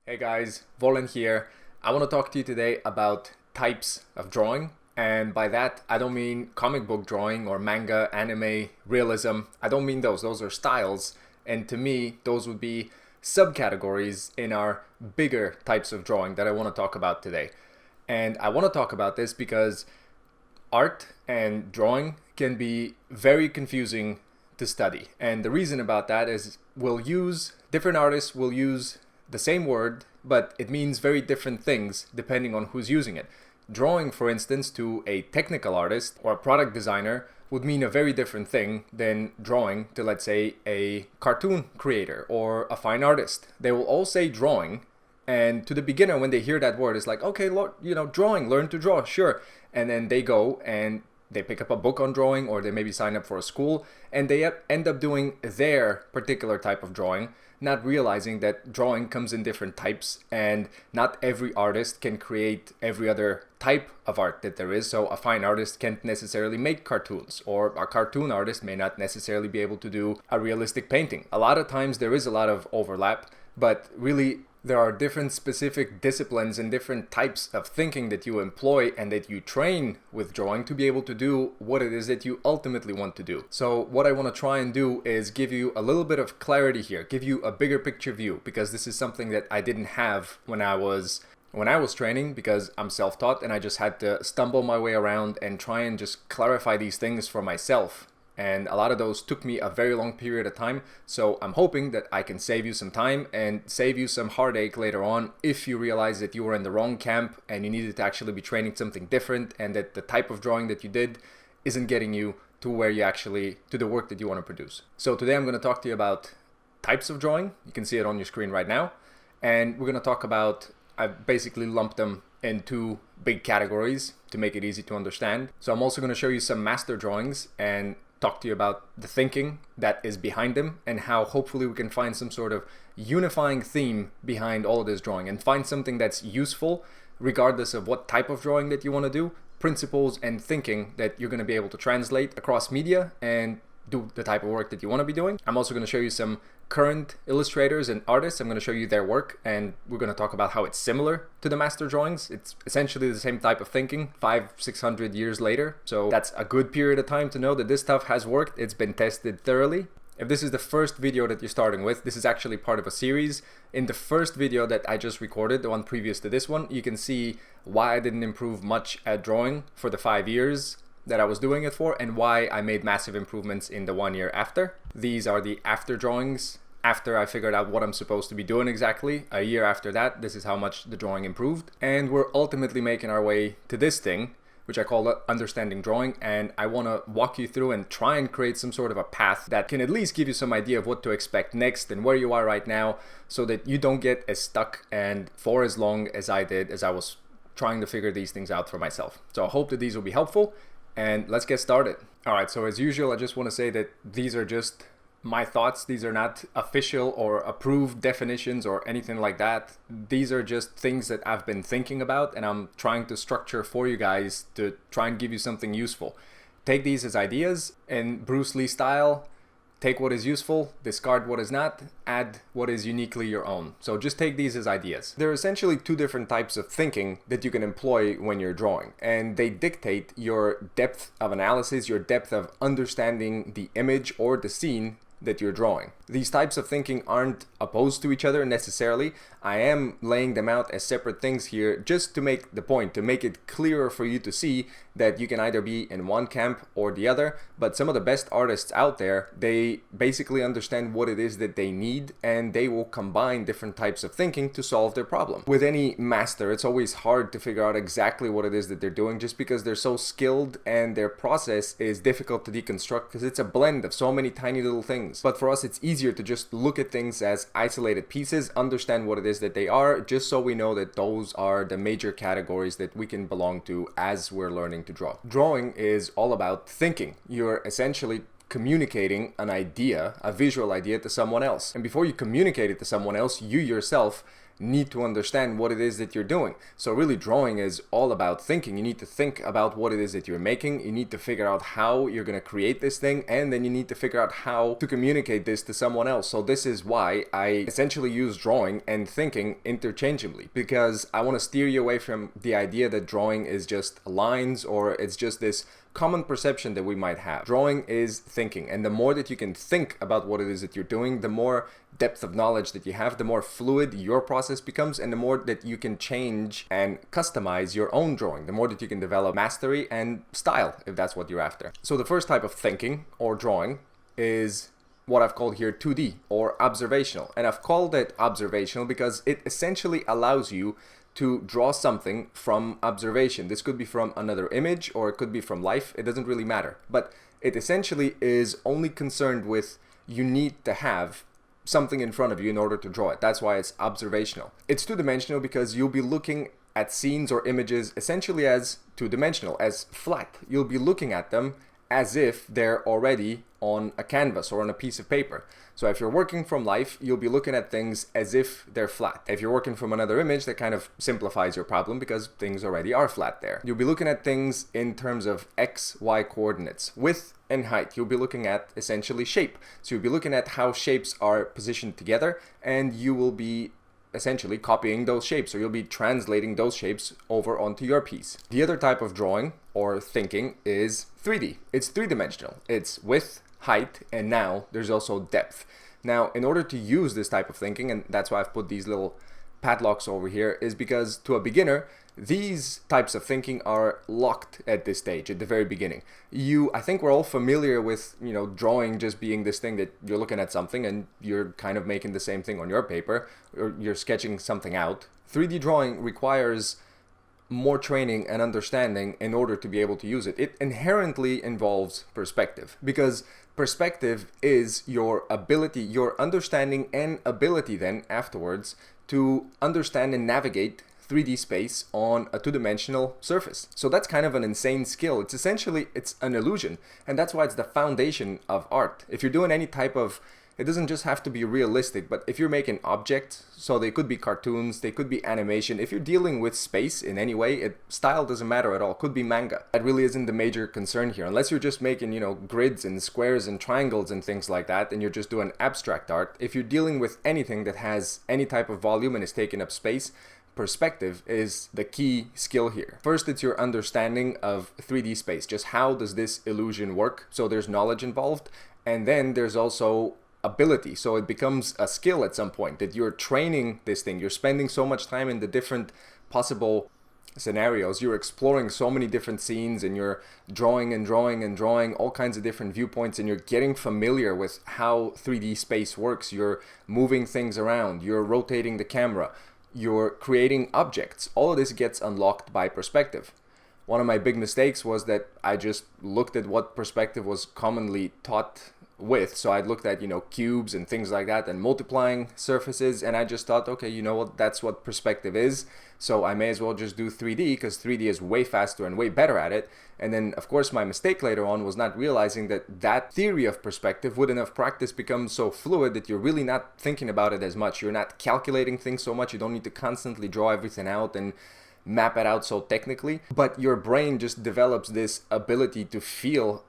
Hey guys, Volen here. I want to talk to you today about types of drawing. And by that, I don't mean comic book drawing or manga, anime, realism. I don't mean those. Those are styles. And to me, those would be subcategories in our bigger types of drawing that I want to talk about today. And I want to talk about this because art and drawing can be very confusing to study. And the reason about that is different artists will use the same word, but it means very different things depending on who's using it. Drawing, for instance, to a technical artist or a product designer would mean a very different thing than drawing to, let's say, a cartoon creator or a fine artist. They will all say drawing, and to the beginner, when they hear that word, it's like, okay, drawing, learn to draw, sure. And then they go and they pick up a book on drawing, or they maybe sign up for a school, and they end up doing their particular type of drawing, not realizing that drawing comes in different types, and not every artist can create every other type of art that there is. So a fine artist can't necessarily make cartoons, or a cartoon artist may not necessarily be able to do a realistic painting. A lot of times there is a lot of overlap, but really there are different specific disciplines and different types of thinking that you employ and that you train with drawing to be able to do what it is that you ultimately want to do. So what I want to try and do is give you a little bit of clarity here, give you a bigger picture view, because this is something that I didn't have when I was training, because I'm self-taught and I just had to stumble my way around and try and just clarify these things for myself. And a lot of those took me a very long period of time. So I'm hoping that I can save you some time and save you some heartache later on if you realize that you were in the wrong camp and you needed to actually be training something different, and that the type of drawing that you did isn't getting you to to the work that you want to produce. So today I'm going to talk to you about types of drawing. You can see it on your screen right now. And we're going to talk about, I've basically lumped them in two big categories to make it easy to understand. So I'm also going to show you some master drawings and talk to you about the thinking that is behind them, and how hopefully we can find some sort of unifying theme behind all of this drawing and find something that's useful regardless of what type of drawing that you want to do, principles and thinking that you're going to be able to translate across media and do the type of work that you want to be doing. I'm also going to show you some current illustrators and artists. I'm going to show you their work, and we're going to talk about how it's similar to the master drawings. It's essentially the same type of thinking 500-600 years later. So that's a good period of time to know that this stuff has worked. It's been tested thoroughly. If this is the first video that you're starting with, this is actually part of a series. In the first video that I just recorded, the one previous to this one, you can see why I didn't improve much at drawing for the 5 years that I was doing it for, and why I made massive improvements in the 1 year after. These are the after drawings, after I figured out what I'm supposed to be doing exactly. A year after that, this is how much the drawing improved. And we're ultimately making our way to this thing, which I call understanding drawing, and I want to walk you through and try and create some sort of a path that can at least give you some idea of what to expect next and where you are right now, so that you don't get as stuck and for as long as I did as I was trying to figure these things out for myself. So I hope that these will be helpful. And let's get started. Alright, so as usual, I just want to say that these are just my thoughts. These are not official or approved definitions or anything like that. These are just things that I've been thinking about, and I'm trying to structure for you guys to try and give you something useful. Take these as ideas in Bruce Lee style. Take what is useful, discard what is not, add what is uniquely your own. So just take these as ideas. There are essentially two different types of thinking that you can employ when you're drawing, and they dictate your depth of analysis, your depth of understanding the image or the scene that you're drawing. These types of thinking aren't opposed to each other necessarily. I am laying them out as separate things here just to make the point, to make it clearer for you to see that you can either be in one camp or the other. But some of the best artists out there, they basically understand what it is that they need, and they will combine different types of thinking to solve their problem. With any master, it's always hard to figure out exactly what it is that they're doing, just because they're so skilled and their process is difficult to deconstruct because it's a blend of so many tiny little things. But for us, it's easier to just look at things as isolated pieces, understand what it is that they are, just so we know that those are the major categories that we can belong to as we're learning to draw. Drawing is all about thinking. You're essentially communicating an idea, a visual idea, to someone else. And before you communicate it to someone else, you yourself need to understand what it is that you're doing. So really, drawing is all about thinking. You need to think about what it is that you're making. You need to figure out how you're going to create this thing, and then you need to figure out how to communicate this to someone else. So this is why I essentially use drawing and thinking interchangeably, because I want to steer you away from the idea that drawing is just lines or it's just this common perception that we might have. Drawing is thinking, and the more that you can think about what it is that you're doing, the more depth of knowledge that you have, the more fluid your process becomes, and the more that you can change and customize your own drawing, the more that you can develop mastery and style, if that's what you're after. So the first type of thinking or drawing is what I've called here 2D or observational. And I've called it observational because it essentially allows you to draw something from observation. This could be from another image or it could be from life. It doesn't really matter. But it essentially is only concerned with you need to have something in front of you in order to draw it. That's why it's observational. It's two-dimensional because you'll be looking at scenes or images essentially as two-dimensional, as flat. You'll be looking at them as if they're already on a canvas or on a piece of paper. So if you're working from life, you'll be looking at things as if they're flat. If you're working from another image, that kind of simplifies your problem because things already are flat there. You'll be looking at things in terms of X, Y coordinates, width and height. You'll be looking at essentially shape. So you'll be looking at how shapes are positioned together, and you will be essentially copying those shapes, or you'll be translating those shapes over onto your piece. The other type of drawing or thinking is 3D. It's three-dimensional. It's width, height, and now there's also depth. Now, in order to use this type of thinking, and that's why I've put these little padlocks over here, is because to a beginner, these types of thinking are locked at this stage, at the very beginning. I think we're all familiar with, drawing just being this thing that you're looking at something and you're kind of making the same thing on your paper, or you're sketching something out. 3D drawing requires more training and understanding in order to be able to use it. It inherently involves perspective, because perspective is your ability, your understanding and ability then afterwards to understand and navigate 3D space on a two-dimensional surface. So that's kind of an insane skill. It's essentially, it's an illusion, and that's why it's the foundation of art. If you're doing any type of, it doesn't just have to be realistic, but if you're making objects, so they could be cartoons, they could be animation, if you're dealing with space in any way, style doesn't matter at all. It could be manga. That really isn't the major concern here, unless you're just making, grids and squares and triangles and things like that, and you're just doing abstract art. If you're dealing with anything that has any type of volume and is taking up space, perspective is the key skill here. First, it's your understanding of 3D space. Just how does this illusion work? So there's knowledge involved, and then there's also ability. So it becomes a skill at some point that you're training this thing. You're spending so much time in the different possible scenarios. You're exploring so many different scenes, and you're drawing and drawing and drawing all kinds of different viewpoints, and you're getting familiar with how 3D space works. You're moving things around. You're rotating the camera. You're creating objects. All of this gets unlocked by perspective. One of my big mistakes was that I just looked at what perspective was commonly taught with. So I looked at, cubes and things like that and multiplying surfaces, and I just thought, okay, that's what perspective is. So I may as well just do 3D because 3D is way faster and way better at it. And then, of course, my mistake later on was not realizing that theory of perspective would enough practice become so fluid that you're really not thinking about it as much. You're not calculating things so much. You don't need to constantly draw everything out and map it out so technically. But your brain just develops this ability to feel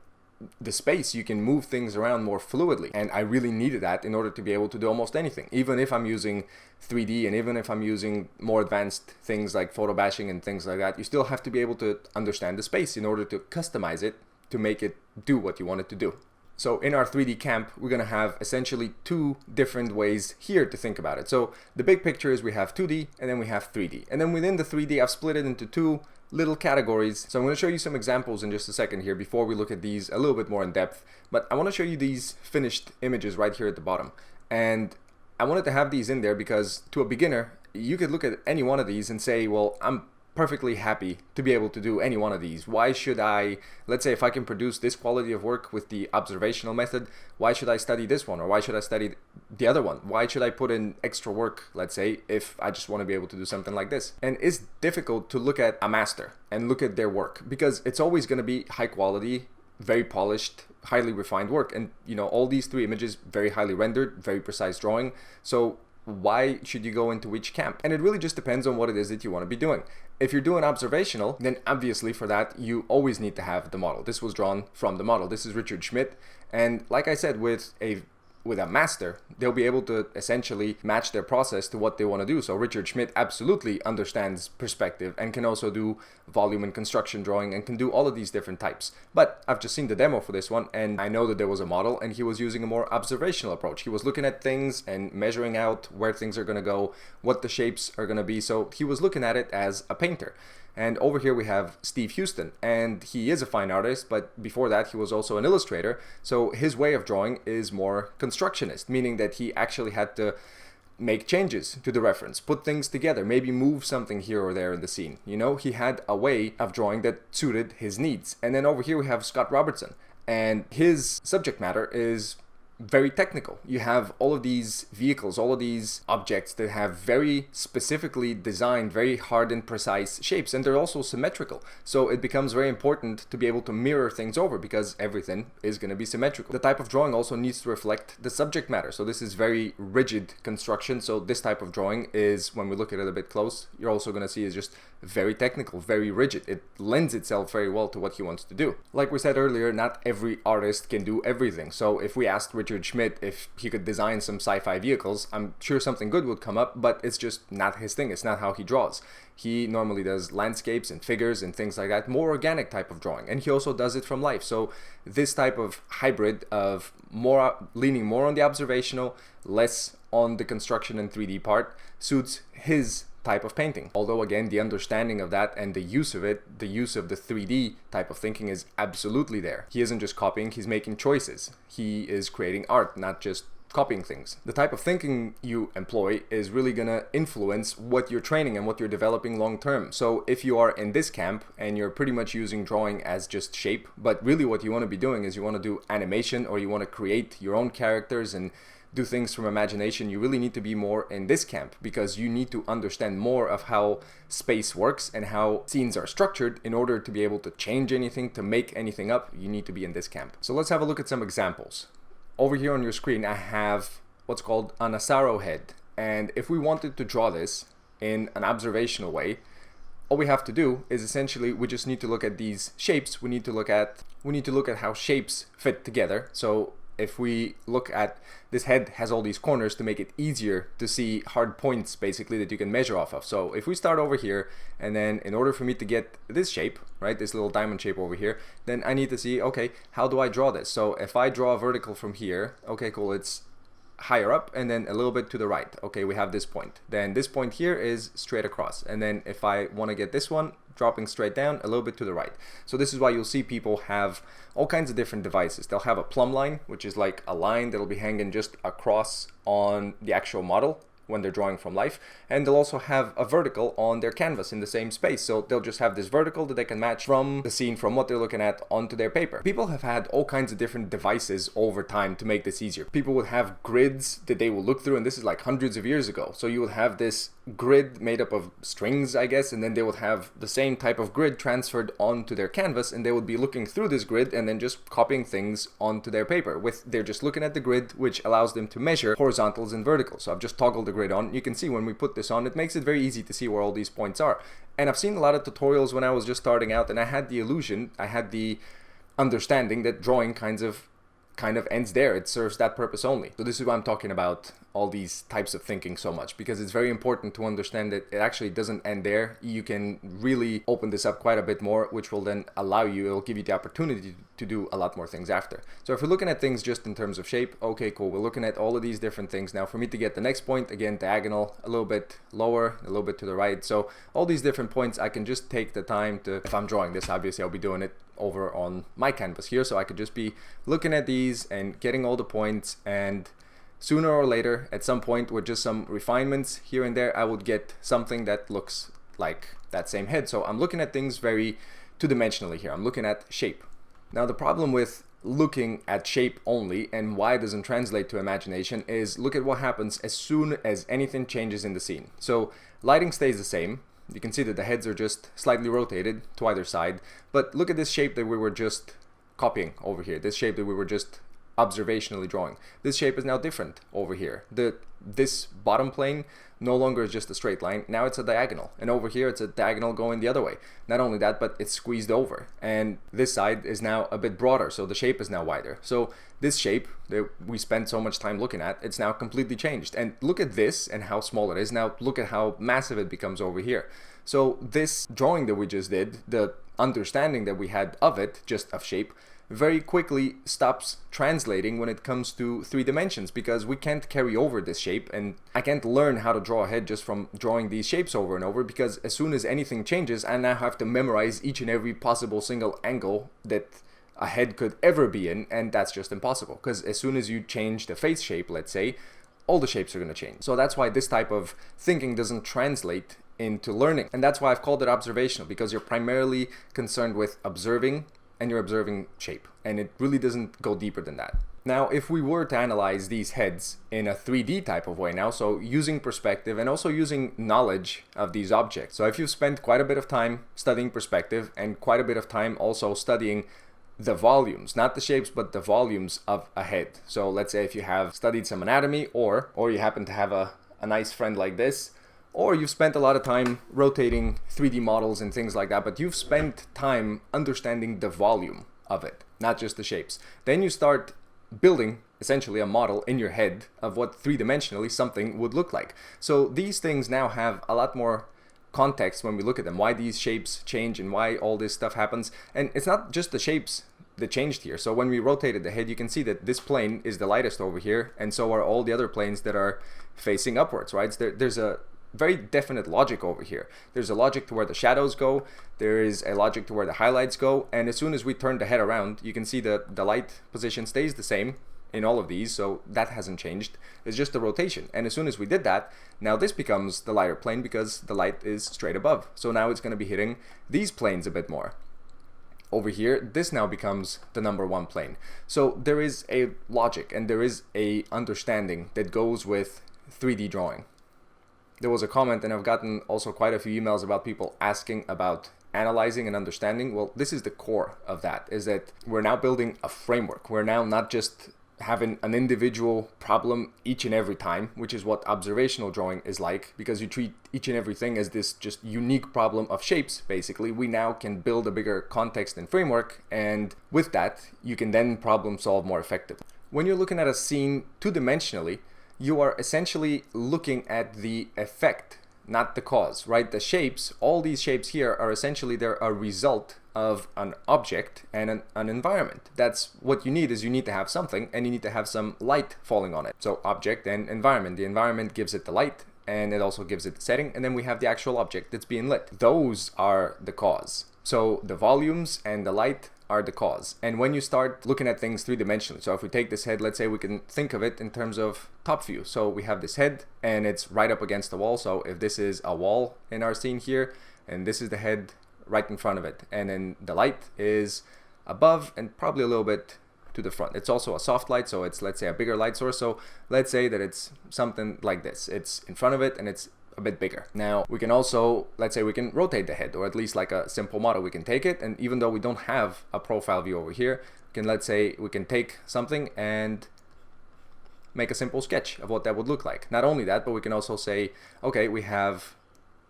the space. You can move things around more fluidly, and I really needed that in order to be able to do almost anything, even if I'm using 3D and even if I'm using more advanced things like photo bashing and things like that. You still have to be able to understand the space in order to customize it to make it do what you want it to do. So in our 3D camp, we're going to have essentially two different ways here to think about it. So the big picture is we have 2D and then we have 3D, and then within the 3D I've split it into two little categories. So I'm going to show you some examples in just a second here before we look at these a little bit more in depth. But I want to show you these finished images right here at the bottom. And I wanted to have these in there because to a beginner, you could look at any one of these and say, well, I'm perfectly happy to be able to do any one of these. Why should I, let's say if I can produce this quality of work with the observational method, why should I study this one, or why should I study the other one? Why should I put in extra work, let's say, if I just want to be able to do something like this? And it's difficult to look at a master and look at their work because it's always going to be high quality, very polished, highly refined work. And all these three images, very highly rendered, very precise drawing. So why should you go into which camp? And it really just depends on what it is that you want to be doing. If you're doing observational, then obviously for that, you always need to have the model. This was drawn from the model. This is Richard Schmidt. And like I said, with a master, they'll be able to essentially match their process to what they want to do. So Richard Schmidt absolutely understands perspective and can also do volume and construction drawing and can do all of these different types. But I've just seen the demo for this one, and I know that there was a model and he was using a more observational approach. He was looking at things and measuring out where things are going to go, what the shapes are going to be. So he was looking at it as a painter. And over here we have Steve Huston, and he is a fine artist, but before that he was also an illustrator. So his way of drawing is more constructionist, meaning that he actually had to make changes to the reference, put things together, maybe move something here or there in the scene. You know, he had a way of drawing that suited his needs. And then over here we have Scott Robertson, and his subject matter is very technical. You have all of these vehicles, all of these objects that have very specifically designed, very hard and precise shapes, and they're also symmetrical. So it becomes very important to be able to mirror things over because everything is going to be symmetrical. The type of drawing also needs to reflect the subject matter. So this is very rigid construction. So this type of drawing is, when we look at it a bit close, you're also going to see is just very technical, very rigid. It lends itself very well to what he wants to do. Like we said earlier, not every artist can do everything. So if we asked Richard Schmidt if he could design some sci-fi vehicles, I'm sure something good would come up, but it's just not his thing. It's not how he draws. He normally does landscapes and figures and things like that, more organic type of drawing. And he also does it from life. So this type of hybrid of more leaning more on the observational, less on the construction and 3D part suits his type of painting. Although again, the understanding of that and the use of it, the use of the 3D type of thinking is absolutely there. He isn't just copying, he's making choices. He is creating art, not just copying things. The type of thinking you employ is really gonna influence what you're training and what you're developing long term. So if you are in this camp and you're pretty much using drawing as just shape, but really what you want to be doing is you want to do animation, or you want to create your own characters and do things from imagination, you really need to be more in this camp because you need to understand more of how space works and how scenes are structured in order to be able to change anything, to make anything up. You need to be in this camp. So let's have a look at some examples. Over here on your screen I have what's called an Asaro head, and if we wanted to draw this in an observational way, all we have to do is essentially we just need to look at these shapes. We need to look at how shapes fit together. So if we look at this head has all these corners to make it easier to see hard points basically that you can measure off of. So if we start over here, and then in order for me to get this shape, right, this little diamond shape over here, then I need to see, okay, how do I draw this? So if I draw a vertical from here, okay, cool, it's higher up and then a little bit to the right. Okay, we have this point. Then this point here is straight across. And then if I want to get this one, dropping straight down a little bit to the right. So this is why you'll see people have all kinds of different devices. They'll have a plumb line, which is like a line that'll be hanging just across on the actual model when they're drawing from life, and they'll also have a vertical on their canvas in the same space. So they'll just have this vertical that they can match from the scene, from what they're looking at, onto their paper. People have had all kinds of different devices over time to make this easier. People would have grids that they will look through, and this is like hundreds of years ago. So you would have this grid made up of strings, I guess, and then they would have the same type of grid transferred onto their canvas, and they would be looking through this grid and then just copying things onto their paper. They're just looking at the grid, which allows them to measure horizontals and verticals. So I've just toggled the grid on. You can see when we put this on, it makes it very easy to see where all these points are. And I've seen a lot of tutorials when I was just starting out, and I had the illusion, I had the understanding that drawing kind of ends there. It serves that purpose only. So this is why I'm talking about all these types of thinking so much, because it's very important to understand that it actually doesn't end there. You can really open this up quite a bit more, which will then allow you, it'll give you the opportunity to do a lot more things after. So if we're looking at things just in terms of shape, okay, cool, we're looking at all of these different things. Now for me to get the next point, again, diagonal, a little bit lower, a little bit to the right. So all these different points, I can just take the time to, if I'm drawing this, obviously I'll be doing it over on my canvas here, so I could just be looking at these and getting all the points, and sooner or later, at some point with just some refinements here and there, I would get something that looks like that same head. So I'm looking at things very two-dimensionally here. I'm looking at shape. Now the problem with looking at shape only and why it doesn't translate to imagination is look at what happens as soon as anything changes in the scene. So lighting stays the same. You can see that the heads are just slightly rotated to either side, but look at this shape that we were just copying over here, this shape that we were just observationally drawing. This shape is now different over here. This bottom plane no longer is just a straight line, now it's a diagonal, and over here it's a diagonal going the other way. Not only that, but it's squeezed over, and this side is now a bit broader, so the shape is now wider. So this shape that we spent so much time looking at, it's now completely changed. And look at this and how small it is. Now look at how massive it becomes over here. So this drawing that we just did, the understanding that we had of it, just of shape, very quickly stops translating when it comes to 3 dimensions, because we can't carry over this shape, and I can't learn how to draw a head just from drawing these shapes over and over, because as soon as anything changes, I now have to memorize each and every possible single angle that a head could ever be in, and that's just impossible, because as soon as you change the face shape, let's say, all the shapes are going to change. So that's why this type of thinking doesn't translate into learning, and that's why I've called it observational, because you're primarily concerned with observing, and you're observing shape, and it really doesn't go deeper than that. Now, if we were to analyze these heads in a 3D type of way now, so using perspective and also using knowledge of these objects. So if you've spent quite a bit of time studying perspective and quite a bit of time also studying the volumes, not the shapes, but the volumes of a head. So let's say if you have studied some anatomy, or you happen to have a nice friend like this, or you've spent a lot of time rotating 3D models and things like that, but you've spent time understanding the volume of it, not just the shapes. Then you start building essentially a model in your head of what 3-dimensionally something would look like. So these things now have a lot more context when we look at them, why these shapes change and why all this stuff happens. And it's not just the shapes that changed here. So when we rotated the head, you can see that this plane is the lightest over here, and so are all the other planes that are facing upwards, right? So there's a very definite logic over here. There's a logic to where the shadows go, there is a logic to where the highlights go, and as soon as we turn the head around, you can see that the light position stays the same in all of these, so that hasn't changed. It's just the rotation. And as soon as we did that, now this becomes the lighter plane because the light is straight above. So now it's going to be hitting these planes a bit more. Over here, this now becomes the number 1 plane. So there is a logic and there is a understanding that goes with 3D drawing. There was a comment, and I've gotten also quite a few emails about people asking about analyzing and understanding. Well, this is the core of that, is that we're now building a framework. We're now not just having an individual problem each and every time, which is what observational drawing is like, because you treat each and everything as this just unique problem of shapes. Basically, we now can build a bigger context and framework, and with that, you can then problem solve more effectively. When you're looking at a scene 2-dimensionally, you are essentially looking at the effect, not the cause, right? The shapes, all these shapes here are essentially, they're a result of an object and an environment. That's what you need, is you need to have something, and you need to have some light falling on it. So object and environment. The environment gives it the light, and it also gives it the setting, and then we have the actual object that's being lit. Those are the cause. So the volumes and the light are the cause. And when you start looking at things 3-dimensionally, so if we take this head, let's say we can think of it in terms of top view. So we have this head and it's right up against the wall. So if this is a wall in our scene here, and this is the head right in front of it, and then the light is above and probably a little bit to the front. It's also a soft light, so it's, let's say, a bigger light source. So let's say that it's something like this. It's in front of it and it's a bit bigger. Now we can also, let's say we can rotate the head, or at least like a simple model, we can take it, and even though we don't have a profile view over here, let's say we can take something and make a simple sketch of what that would look like. Not only that, but we can also say, okay, we have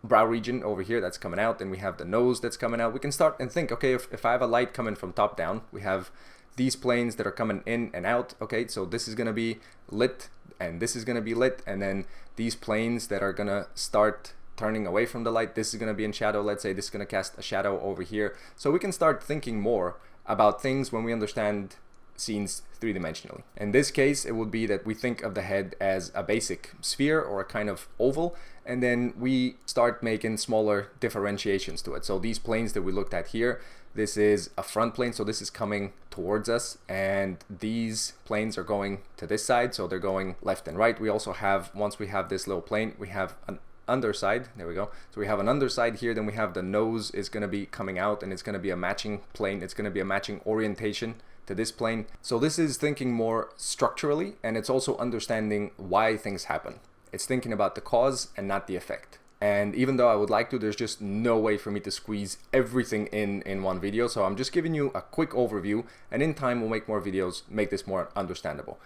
brow region over here that's coming out, and we have the nose that's coming out. We can start and think, okay, if I have a light coming from top down, we have these planes that are coming in and out. Okay, so this is going to be lit and this is going to be lit, and then these planes that are going to start turning away from the light, this is going to be in shadow. Let's say this is going to cast a shadow over here. So we can start thinking more about things when we understand scenes 3-dimensionally. In this case, it would be that we think of the head as a basic sphere or a kind of oval, and then we start making smaller differentiations to it. So these planes that we looked at here, this is a front plane, so this is coming towards us, and these planes are going to this side, so they're going left and right. We also have, once we have this little plane, we have an underside. There we go. So we have an underside here, then we have the nose is going to be coming out, and it's going to be a matching plane. It's going to be a matching orientation to this plane. So this is thinking more structurally, and it's also understanding why things happen. It's thinking about the cause and not the effect. And even though I would like to, there's just no way for me to squeeze everything in one video. So I'm just giving you a quick overview, and in time we'll make more videos, make this more understandable.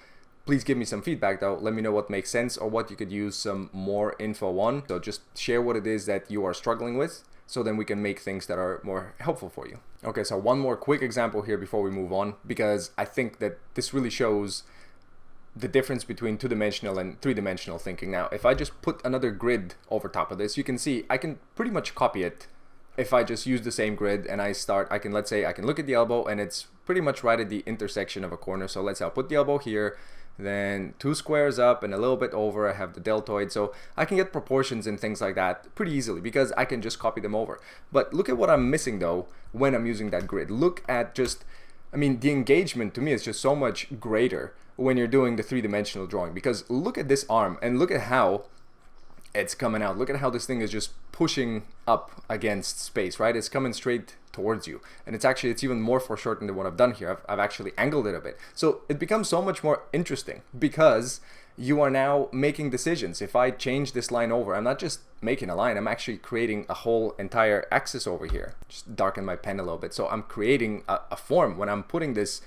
Please give me some feedback though. Let me know what makes sense or what you could use some more info on. So just share what it is that you are struggling with, so then we can make things that are more helpful for you. Okay, so one more quick example here before we move on, because I think that this really shows the difference between two-dimensional and three-dimensional thinking. Now, if I just put another grid over top of this, you can see I can pretty much copy it. If I just use the same grid and let's say I can look at the elbow and it's pretty much right at the intersection of a corner. So let's say I'll put the elbow here, then 2 squares up and a little bit over, I have the deltoid. So I can get proportions and things like that pretty easily because I can just copy them over. But look at what I'm missing though when I'm using that grid. Look at just, I mean, the engagement to me is just so much greater when you're doing the three-dimensional drawing, because look at this arm and look at how it's coming out. Look at how this thing is just pushing up against space, right? It's coming straight towards you, and it's even more foreshortened than what I've done here. I've actually angled it a bit, so it becomes so much more interesting because you are now making decisions. If I change this line over, I'm not just making a line, I'm actually creating a whole entire axis over here. Just darken my pen a little bit. So I'm creating a form. When I'm putting this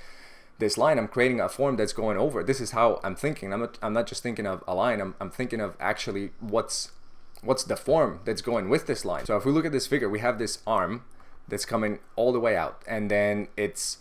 line, I'm creating a form that's going over. This is how I'm thinking. I'm not just thinking of a line, I'm thinking of actually what's the form that's going with this line. So if we look at this figure, we have this arm that's coming all the way out, and then it's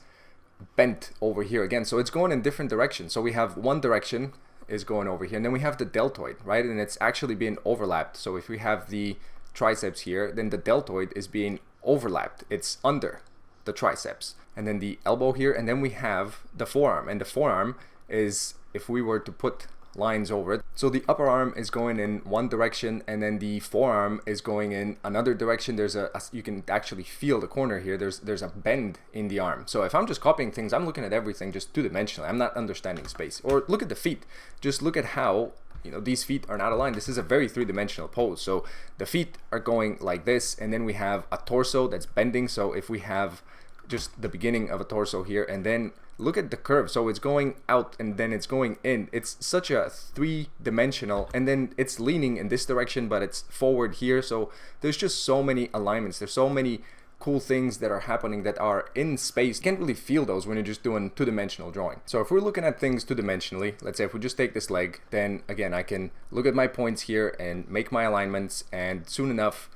bent over here again. So it's going in different directions. So we have one direction is going over here, and then we have the deltoid, right? And it's actually being overlapped. So if we have the triceps here, then the deltoid is being overlapped. It's under the triceps. And then the elbow here, and then we have the forearm, and the forearm is, if we were to put lines over it, so the upper arm is going in one direction and then the forearm is going in another direction. There's you can actually feel the corner here, there's a bend in the arm. So if I'm just copying things, I'm looking at everything just two-dimensionally. I'm not understanding space. Or look at the feet. Just look at how, you know, these feet are not aligned. This is a very three-dimensional pose. So the feet are going like this, and then we have a torso that's bending. So if we have just the beginning of a torso here, and then look at the curve. So it's going out and then it's going in. It's such a three-dimensional, and then it's leaning in this direction, but it's forward here. So there's just so many alignments. There's so many cool things that are happening that are in space. You can't really feel those when you're just doing two-dimensional drawing. So if we're looking at things two-dimensionally, let's say if we just take this leg, then again, I can look at my points here and make my alignments, and soon enough,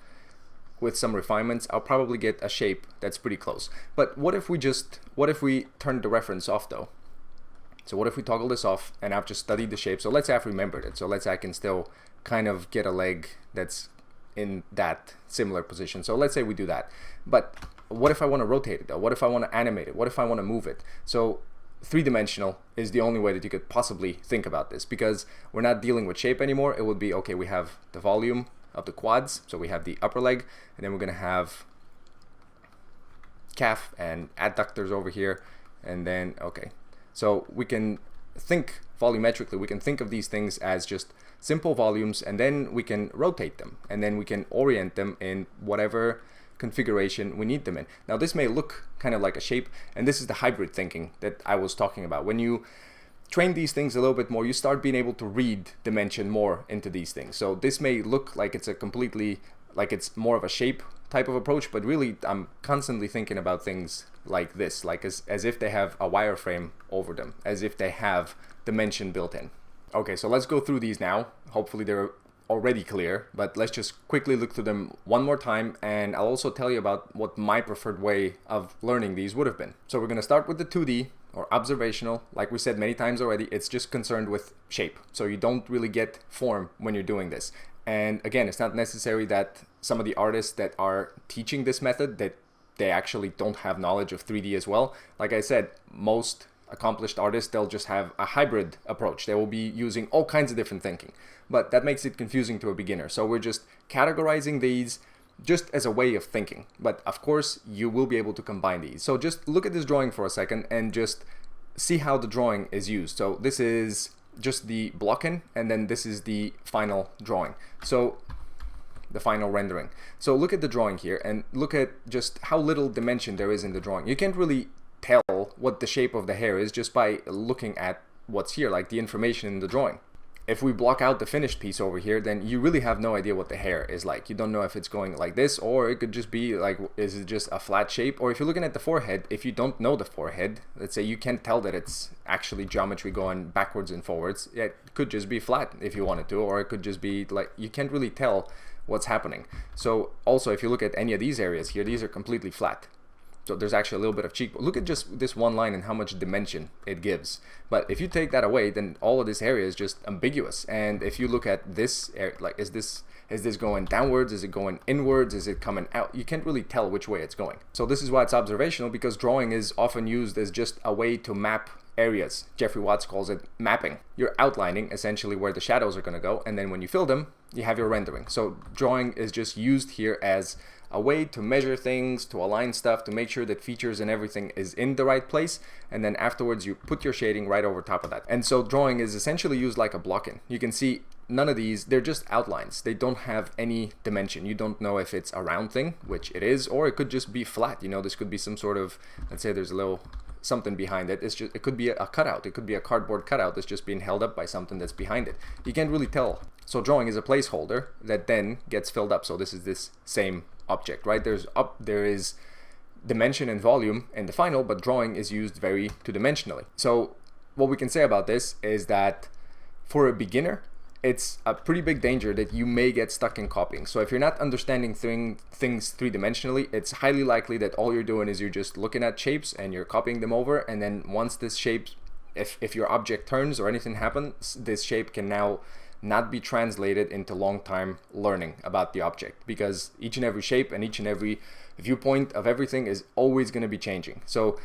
with some refinements, I'll probably get a shape that's pretty close. But what if we turn the reference off though? So what if we toggle this off and I've just studied the shape? So let's say I've remembered it. So let's say I can still kind of get a leg that's in that similar position. So let's say we do that. But what if I want to rotate it though? What if I want to animate it? What if I want to move it? So three-dimensional is the only way that you could possibly think about this, because we're not dealing with shape anymore. It would be, okay, we have the volume of the quads, so we have the upper leg, and then we're gonna have calf and adductors over here, and then okay, so we can think volumetrically. We can think of these things as just simple volumes, and then we can rotate them, and then we can orient them in whatever configuration we need them in. Now this may look kind of like a shape, and this is the hybrid thinking that I was talking about. When you train these things a little bit more, you start being able to read dimension more into these things. So this may look like it's it's more of a shape type of approach, but really I'm constantly thinking about things like this, like as if they have a wireframe over them, as if they have dimension built in. Okay, so let's go through these now. Hopefully they're already clear, but let's just quickly look through them one more time, and I'll also tell you about what my preferred way of learning these would have been. So we're going to start with the 2D or observational. Like we said many times already, it's just concerned with shape. So you don't really get form when you're doing this. And again, it's not necessary that some of the artists that are teaching this method, that they actually don't have knowledge of 3D as well. Like I said, most accomplished artists, they'll just have a hybrid approach. They will be using all kinds of different thinking, but that makes it confusing to a beginner. So we're just categorizing these just as a way of thinking, but of course you will be able to combine these. So just look at this drawing for a second and just see how the drawing is used. So this is just the blocking, and then this is the final drawing. So the final rendering. So look at the drawing here and look at just how little dimension there is in the drawing. You can't really tell what the shape of the hair is just by looking at what's here, like the information in the drawing. if we block out the finished piece over here, then you really have no idea what the hair is like. You don't know if it's going like this, or it could just be like, is it just a flat shape? Or if you're looking at the forehead, if you don't know the forehead, let's say you can't tell that it's actually geometry going backwards and forwards, it could just be flat if you wanted to, or it could just be like, you can't really tell what's happening. So also, if you look at any of these areas here, these are completely flat. So there's actually a little bit of cheekbone. Look at just this one line and how much dimension it gives. But if you take that away, then all of this area is just ambiguous. And if you look at this area, like, is this going downwards? Is it going inwards? Is it coming out? You can't really tell which way it's going. So this is why it's observational, because drawing is often used as just a way to map areas. Jeffrey Watts calls it mapping. You're outlining essentially where the shadows are going to go, and then when you fill them, you have your rendering. So drawing is just used here as a way to measure things, to align stuff, to make sure that features and everything is in the right place, and then afterwards you put your shading right over top of that. And so drawing is essentially used like a block-in. You can see none of these, they're just outlines. They don't have any dimension. You don't know if it's a round thing, which it is, or it could just be flat. You know, this could be some sort of, let's say there's a little something behind it. It could be a cutout. It could be a cardboard cutout that's just being held up by something that's behind it. You can't really tell. So drawing is a placeholder that then gets filled up. So this is this same object, right? There is dimension and volume in the final, but drawing is used very two-dimensionally. So what we can say about this is that for a beginner, it's a pretty big danger that you may get stuck in copying. So if you're not understanding things three-dimensionally, it's highly likely that all you're doing is you're just looking at shapes and you're copying them over, and then once this shape, if your object turns or anything happens, this shape can now not be translated into long-time learning about the object, because each and every shape and each and every viewpoint of everything is always going to be changing. So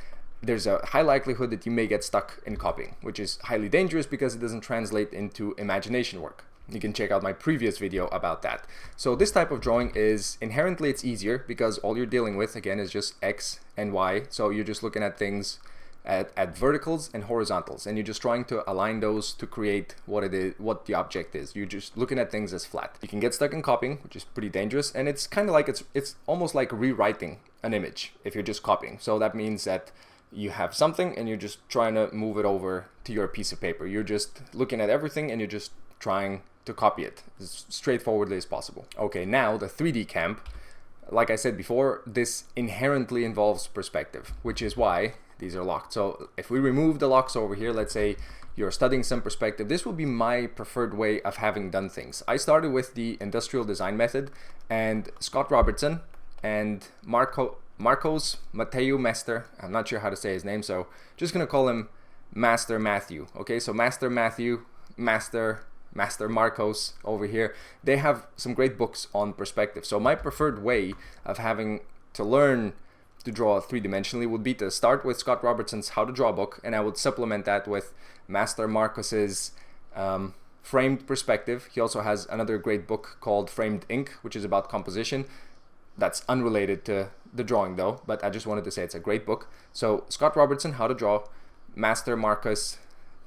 there's a high likelihood that you may get stuck in copying, which is highly dangerous because it doesn't translate into imagination work. You can check out my previous video about that. So this type of drawing is inherently, it's easier because all you're dealing with again is just X and Y. So you're just looking at things at verticals and horizontals, and you're just trying to align those to create what it is, what the object is. You're just looking at things as flat. You can get stuck in copying, which is pretty dangerous, and it's kind of like it's almost like rewriting an image if you're just copying. So that means that you have something and you're just trying to move it over to your piece of paper. You're just looking at everything and you're just trying to copy it as straightforwardly as possible. Okay, now the 3D camp, like I said before, this inherently involves perspective, which is why these are locked. So if we remove the locks over here, let's say you're studying some perspective, this will be my preferred way of having done things. I started with the industrial design method, and Scott Robertson and Marcos Mateu Mester, I'm not sure how to say his name, so just gonna call him Master Matthew. Okay, so Master Matthew, Master Marcos over here, they have some great books on perspective. So my preferred way of having to learn to draw three-dimensionally would be to start with Scott Robertson's How to Draw book, and I would supplement that with Master Marcos's Framed Perspective. He also has another great book called Framed Ink, which is about composition. That's unrelated to the drawing though, but I just wanted to say it's a great book. So Scott Robertson, How to Draw, Master Marcos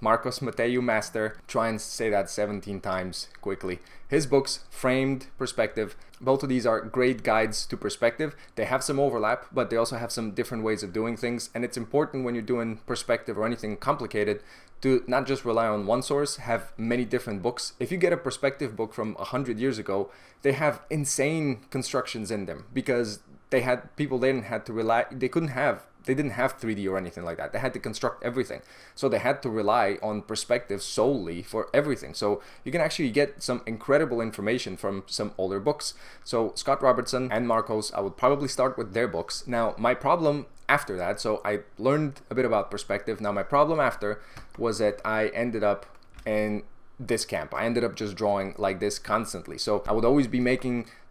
Mateu Master, try and say that 17 times quickly. His books, Framed Perspective, both of these are great guides to perspective. They have some overlap, but they also have some different ways of doing things, and it's important when you're doing perspective or anything complicated to not just rely on one source, have many different books. If you get a perspective book from 100 years ago, they have insane constructions in them because they had people they didn't have to rely, they didn't have 3D or anything like that. They had to construct everything. So they had to rely on perspective solely for everything. So you can actually get some incredible information from some older books. So Scott Robertson and Marcos, I would probably start with their books. Now, my problem after that, so I learned a bit about perspective. Now, my problem after was that I ended up in this camp. I ended up just drawing like this constantly. So I would always be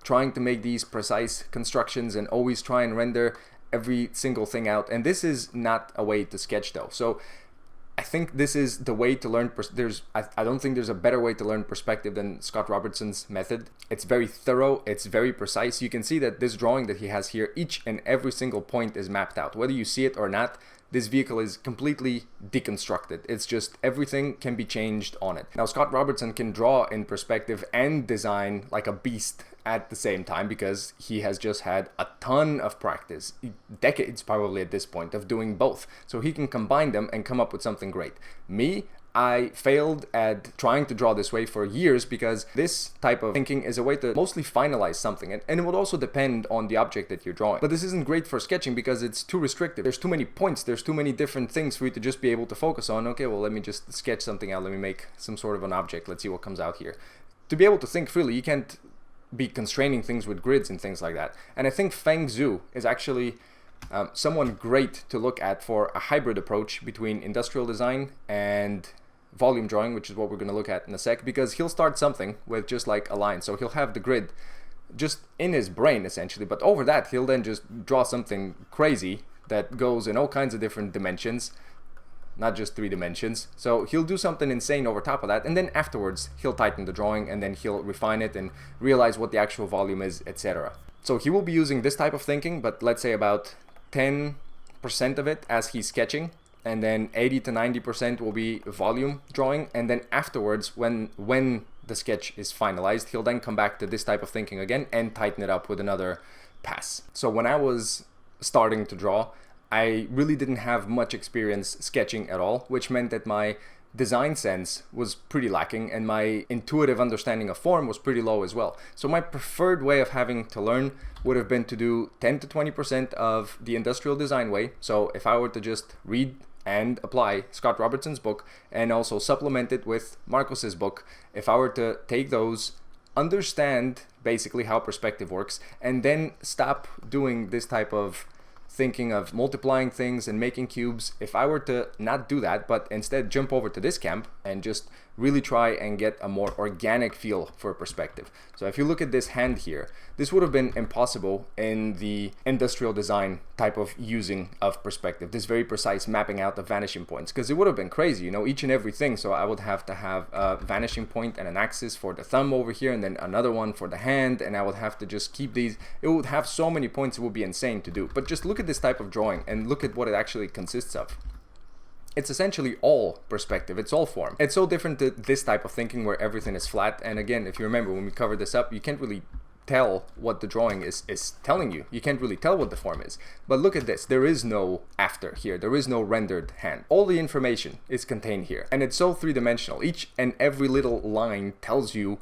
trying to make these precise constructions and always try and render every single thing out. And this is not a way to sketch though. So I think this is the way to learn. I don't think there's a better way to learn perspective than Scott Robertson's method. It's very thorough. It's very precise. You can see that this drawing that he has here, each and every single point is mapped out. Whether you see it or not, this vehicle is completely deconstructed. It's just everything can be changed on it. Now, Scott Robertson can draw in perspective and design like a beast at the same time because he has just had a ton of practice, decades probably at this point, of doing both. So he can combine them and come up with something great. Me, I failed at trying to draw this way for years because this type of thinking is a way to mostly finalize something, and it would also depend on the object that you're drawing. But this isn't great for sketching because it's too restrictive. There's too many points, there's too many different things for you to just be able to focus on. Okay, well, let me just sketch something out, let me make some sort of an object, let's see what comes out here. To be able to think freely, you can't be constraining things with grids and things like that. And I think Feng Zhu is actually someone great to look at for a hybrid approach between industrial design and volume drawing, which is what we're going to look at in a sec, because he'll start something with just like a line. So he'll have the grid just in his brain essentially, but over that he'll then just draw something crazy that goes in all kinds of different dimensions, not just 3 dimensions. So he'll do something insane over top of that, and then afterwards he'll tighten the drawing and then he'll refine it and realize what the actual volume is, etc. So he will be using this type of thinking, but let's say about 10% of it as he's sketching, and then 80 to 90% will be volume drawing, and then afterwards when the sketch is finalized, he'll then come back to this type of thinking again and tighten it up with another pass. So when I was starting to draw, I really didn't have much experience sketching at all, which meant that my design sense was pretty lacking and my intuitive understanding of form was pretty low as well. So my preferred way of having to learn would have been to do 10 to 20% of the industrial design way. So if I were to just read and apply Scott Robertson's book and also supplement it with Marcos's book, if I were to take those, understand basically how perspective works, and then stop doing this type of thinking of multiplying things and making cubes, if I were to not do that, but instead jump over to this camp and just really try and get a more organic feel for perspective. So if you look at this hand here, this would have been impossible in the industrial design type of using of perspective, this very precise mapping out of vanishing points, because it would have been crazy, you know, each and every thing. So I would have to have a vanishing point and an axis for the thumb over here, and then another one for the hand, and I would have to just keep these. It would have so many points, it would be insane to do. But just look at this type of drawing and look at what it actually consists of. It's essentially all perspective, it's all form. It's so different to this type of thinking where everything is flat. And again, if you remember when we covered this up, you can't really tell what the drawing is telling you. You can't really tell what the form is. But look at this, there is no after here, there is no rendered hand. All the information is contained here, and it's so three-dimensional. Each and every little line tells you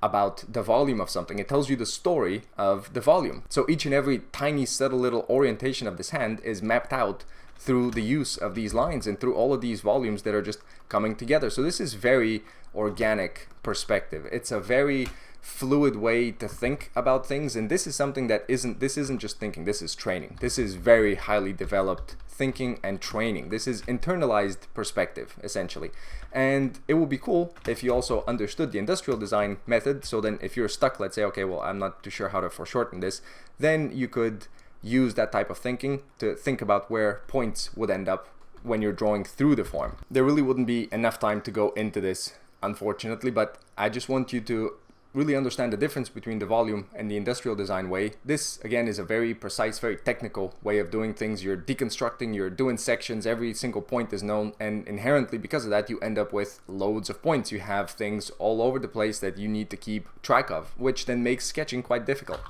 about the volume of something. It tells you the story of the volume. So each and every tiny subtle little orientation of this hand is mapped out through the use of these lines and through all of these volumes that are just coming together. So this is very organic perspective. It's a very fluid way to think about things, and this is something that isn't just thinking, this is training. This is very highly developed thinking and training. This is internalized perspective essentially. And it would be cool if you also understood the industrial design method, so then if you're stuck, let's say, okay, well, I'm not too sure how to foreshorten this, then you could use that type of thinking to think about where points would end up when you're drawing through the form. There really wouldn't be enough time to go into this, unfortunately, but I just want you to really understand the difference between the volume and the industrial design way. This, again, is a very precise, very technical way of doing things. You're deconstructing, you're doing sections, every single point is known, and inherently, because of that, you end up with loads of points. You have things all over the place that you need to keep track of, which then makes sketching quite difficult.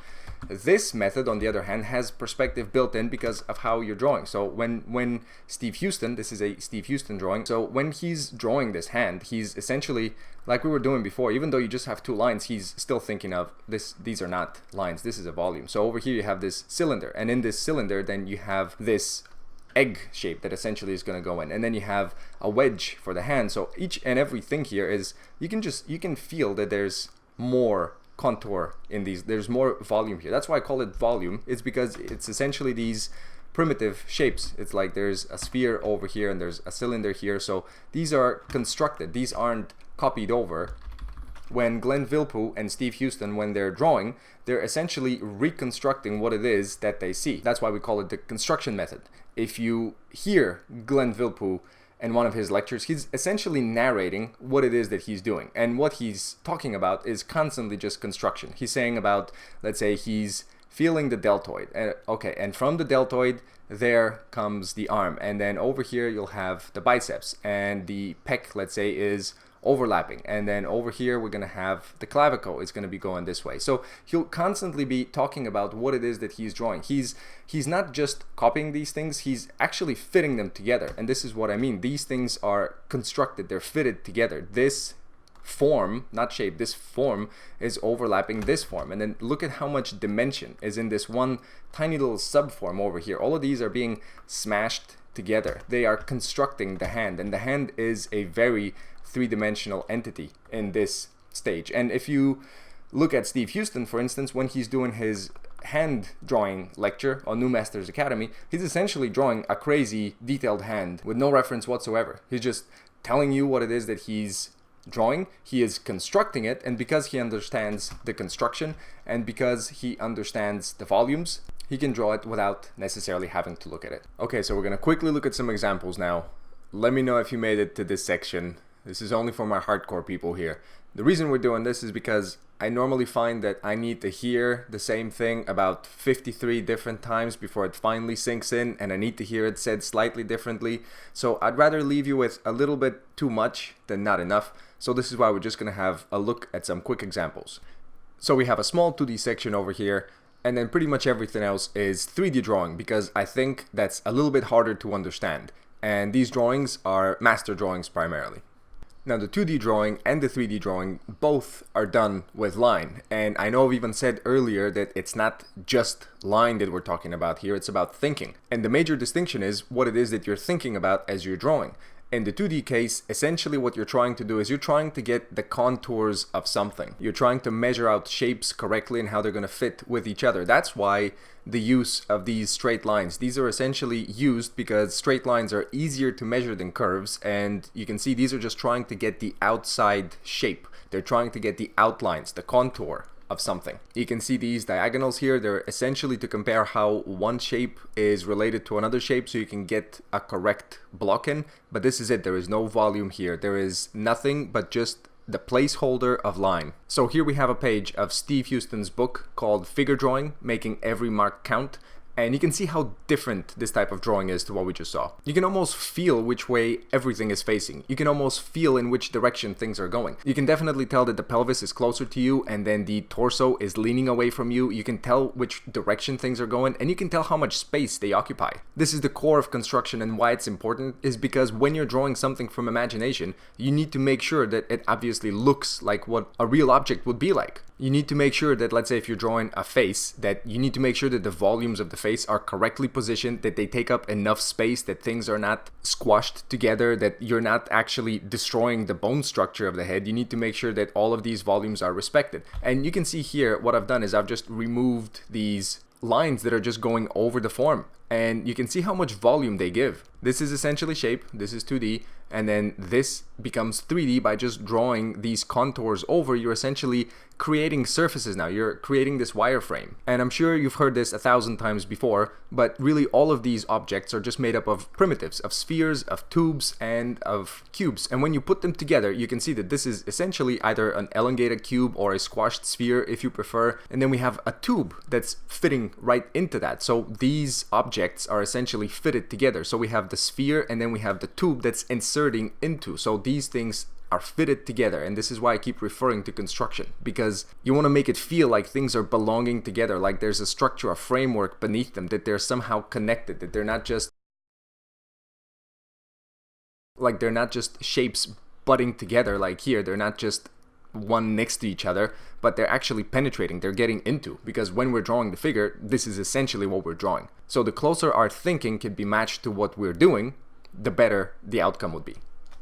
This method, on the other hand, has perspective built in because of how you're drawing. So when Steve Huston, this is a Steve Huston drawing, so when he's drawing this hand, he's essentially, like we were doing before, even though you just have 2 lines, he's still thinking of this. These are not lines, this is a volume. So over here you have this cylinder, and in this cylinder then you have this egg shape that essentially is going to go in, and then you have a wedge for the hand. So each and every thing here is, you can feel that there's more contour in these, there's more volume here. That's why I call it volume. It's because it's essentially these primitive shapes. It's like there's a sphere over here and there's a cylinder here. So these are constructed, these aren't copied over. When Glenn Vilppu and Steve Huston, when they're drawing, they're essentially reconstructing what it is that they see. That's why we call it the construction method. If you hear Glenn Vilppu in one of his lectures, he's essentially narrating what it is that he's doing. And what he's talking about is constantly just construction. He's saying about, let's say he's feeling the deltoid. And from the deltoid, there comes the arm. And then over here, you'll have the biceps. And the pec, let's say, is overlapping. And then over here we're going to have the clavicle is going to be going this way. So he'll constantly be talking about what it is that he's drawing. He's not just copying these things, he's actually fitting them together. And this is what I mean. These things are constructed, they're fitted together. This form, not shape, this form is overlapping this form. And then look at how much dimension is in this one tiny little subform over here. All of these are being smashed together. They are constructing the hand, and the hand is a very three-dimensional entity in this stage. And if you look at Steve Huston, for instance, when he's doing his hand drawing lecture on New Masters Academy, he's essentially drawing a crazy detailed hand with no reference whatsoever. He's just telling you what it is that he's drawing. He is constructing it, and because he understands the construction and because he understands the volumes, he can draw it without necessarily having to look at it. Okay, so we're gonna quickly look at some examples now. Let me know if you made it to this section. This is only for my hardcore people here. The reason we're doing this is because I normally find that I need to hear the same thing about 53 different times before it finally sinks in, and I need to hear it said slightly differently. So I'd rather leave you with a little bit too much than not enough. So this is why we're just gonna have a look at some quick examples. So we have a small 2D section over here, and then pretty much everything else is 3D drawing, because I think that's a little bit harder to understand. And these drawings are master drawings primarily. Now the 2D drawing and the 3D drawing both are done with line, and I know I've even said earlier that it's not just line that we're talking about here, it's about thinking. And the major distinction is what it is that you're thinking about as you're drawing. In the 2D case, essentially what you're trying to do is you're trying to get the contours of something. You're trying to measure out shapes correctly and how they're going to fit with each other. That's why the use of these straight lines. These are essentially used because straight lines are easier to measure than curves, and you can see these are just trying to get the outside shape. They're trying to get the outlines, the contour of something. You can see these diagonals here. They're essentially to compare how one shape is related to another shape so you can get a correct block in, but this is it. There is no volume here. There is nothing but just the placeholder of line. So here we have a page of Steve Huston's book called Figure Drawing, Making Every Mark Count. And you can see how different this type of drawing is to what we just saw. You can almost feel which way everything is facing. You can almost feel in which direction things are going. You can definitely tell that the pelvis is closer to you and then the torso is leaning away from you. You can tell which direction things are going, and you can tell how much space they occupy. This is the core of construction, and why it's important is because when you're drawing something from imagination, you need to make sure that it obviously looks like what a real object would be like. You need to make sure that, let's say if you're drawing a face, that you need to make sure that the volumes of the face are correctly positioned, that they take up enough space, that things are not squashed together, that you're not actually destroying the bone structure of the head. You need to make sure that all of these volumes are respected. And you can see here what I've done is I've just removed these lines that are just going over the form, and you can see how much volume they give. This is essentially shape, this is 2D, and then this becomes 3D by just drawing these contours over. You're essentially creating surfaces now. You're creating this wireframe. And I'm sure you've heard this 1,000 times before, but really all of these objects are just made up of primitives, of spheres, of tubes, and of cubes. And when you put them together, you can see that this is essentially either an elongated cube or a squashed sphere if you prefer. And then we have a tube that's fitting right into that. So these objects are essentially fitted together. So we have the sphere and then we have the tube that's inserting into. So these things are fitted together, and this is why I keep referring to construction, because you want to make it feel like things are belonging together, like there's a structure, a framework beneath them, that they're somehow connected, that they're not just shapes butting together like here. They're not just one next to each other, but they're actually penetrating, they're getting into, because when we're drawing the figure, this is essentially what we're drawing. So the closer our thinking can be matched to what we're doing, the better the outcome would be.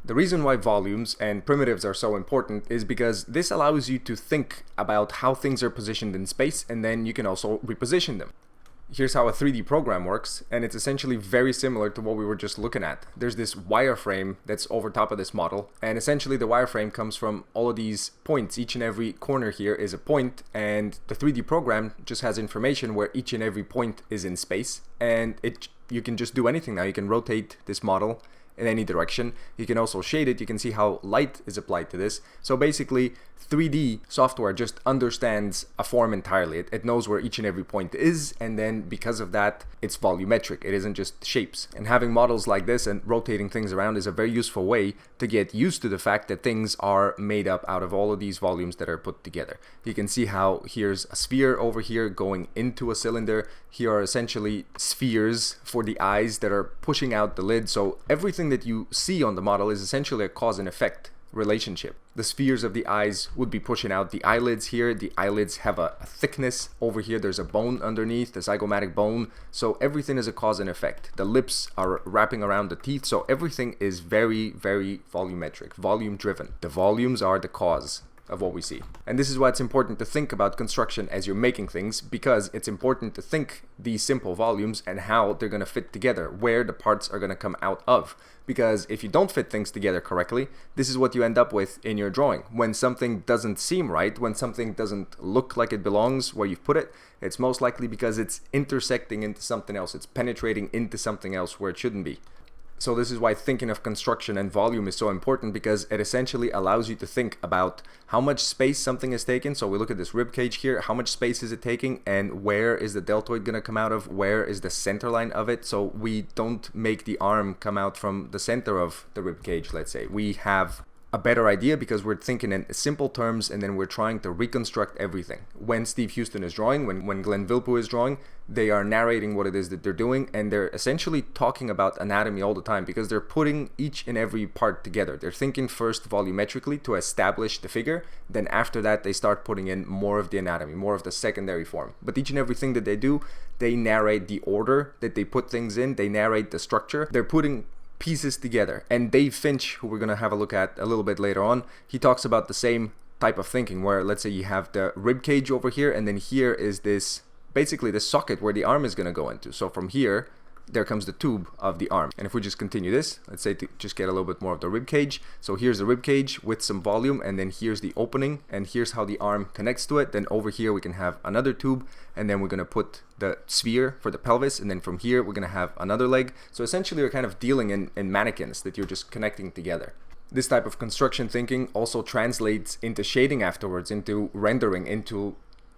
The reason why volumes and primitives are so important is because this allows you to think about how things are positioned in space, and then you can also reposition them. Here's how a 3D program works, and it's essentially very similar to what we were just looking at. There's this wireframe that's over top of this model, and essentially the wireframe comes from all of these points. Each and every corner here is a point, and the 3D program just has information where each and every point is in space, and you can just do anything now. You can rotate this model, in any direction. You can also shade it. You can see how light is applied to this. So basically 3D software just understands a form entirely. It knows where each and every point is, and then because of that, it's volumetric. It isn't just shapes. And having models like this and rotating things around is a very useful way to get used to the fact that things are made up out of all of these volumes that are put together. You can see how here's a sphere over here going into a cylinder. Here are essentially spheres for the eyes that are pushing out the lid. So everything that you see on the model is essentially a cause and effect relationship. The spheres of the eyes would be pushing out the eyelids here. The eyelids have a thickness. Over here there's a bone underneath, the zygomatic bone. So everything is a cause and effect. The lips are wrapping around the teeth. So everything is very, very volumetric, volume driven. The volumes are the cause of what we see. And this is why it's important to think about construction as you're making things, because it's important to think these simple volumes and how they're going to fit together, where the parts are going to come out of. Because if you don't fit things together correctly, this is what you end up with in your drawing. When something doesn't seem right, when something doesn't look like it belongs where you've put it, it's most likely because it's intersecting into something else. It's penetrating into something else where it shouldn't be. So this is why thinking of construction and volume is so important, because it essentially allows you to think about how much space something is taking. So we look at this rib cage here, how much space is it taking, and where is the deltoid going to come out of, where is the center line of it. So we don't make the arm come out from the center of the rib cage, let's say. We have a better idea because we're thinking in simple terms, and then we're trying to reconstruct everything. When Steve Huston is drawing, when Glenn Vilppu is drawing, they are narrating what it is that they're doing, and they're essentially talking about anatomy all the time because they're putting each and every part together. They're thinking first volumetrically to establish the figure, then after that they start putting in more of the anatomy, more of the secondary form. But each and everything that they do, they narrate the order that they put things in, they narrate the structure. They're putting pieces together. And Dave Finch, who we're going to have a look at a little bit later on, he talks about the same type of thinking where, let's say you have the rib cage over here, and then here is this, basically the socket where the arm is going to go into. So from here, there comes the tube of the arm. And if we just continue this, let's say to just get a little bit more of the rib cage. So here's the rib cage with some volume, and then here's the opening, and here's how the arm connects to it. Then over here we can have another tube, and then we're going to put the sphere for the pelvis, and then from here we're going to have another leg. So essentially we're kind of dealing in mannequins that you're just connecting together. This type of construction thinking also translates into shading afterwards, into rendering, into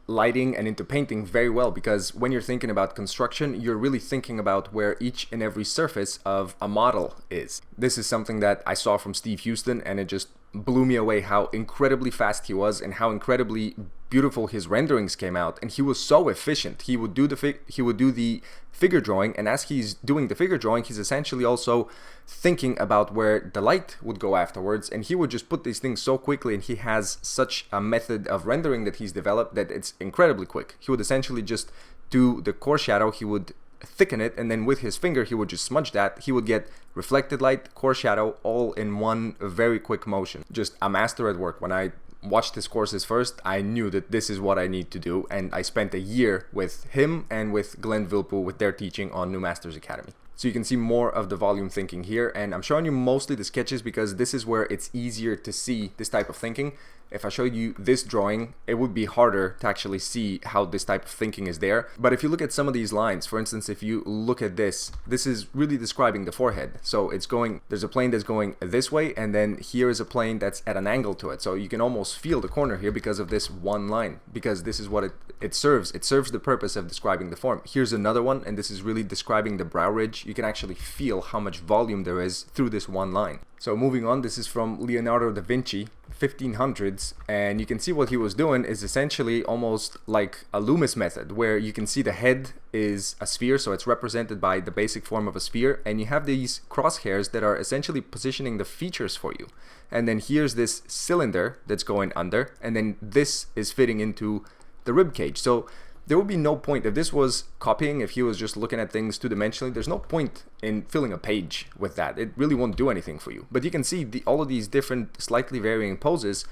lighting, and into painting very well, because when you're thinking about construction, you're really thinking about where each and every surface of a model is. This is something that I saw from Steve Huston, and it just blew me away how incredibly fast he was and how incredibly beautiful his renderings came out. And he was so efficient. He would do the figure drawing, and as he's doing the figure drawing, he's essentially also thinking about where the light would go afterwards, and he would just put these things so quickly, and he has such a method of rendering that he's developed that it's incredibly quick. He would essentially just do the core shadow, he would thicken it, and then with his finger he would just smudge that. He would get reflected light, core shadow, all in one very quick motion. Just a master at work. When I watched his courses first, I knew that this is what I need to do, and I spent a year with him and with Glenn Vilppu with their teaching on New Masters Academy. So you can see more of the volume thinking here, and I'm showing you mostly the sketches because this is where it's easier to see this type of thinking. If I showed you this drawing, it would be harder to actually see how this type of thinking is there. But if you look at some of these lines, for instance, if you look at this is really describing the forehead. So it's going, there's a plane that's going this way, and then here is a plane that's at an angle to it. So you can almost feel the corner here because of this one line, because this is what it serves. It serves the purpose of describing the form. Here's another one, and this is really describing the brow ridge. You can actually feel how much volume there is through this one line. So moving on, this is from Leonardo da Vinci, 1500s, and you can see what he was doing is essentially almost like a Loomis method, where you can see the head is a sphere, so it's represented by the basic form of a sphere, and you have these crosshairs that are essentially positioning the features for you. And then here's this cylinder that's going under, and then this is fitting into the rib cage. So there would be no point if this was copying, if he was just looking at things two-dimensionally, there's no point in filling a page with that. It really won't do anything for you. But you can see all of these different, slightly varying poses.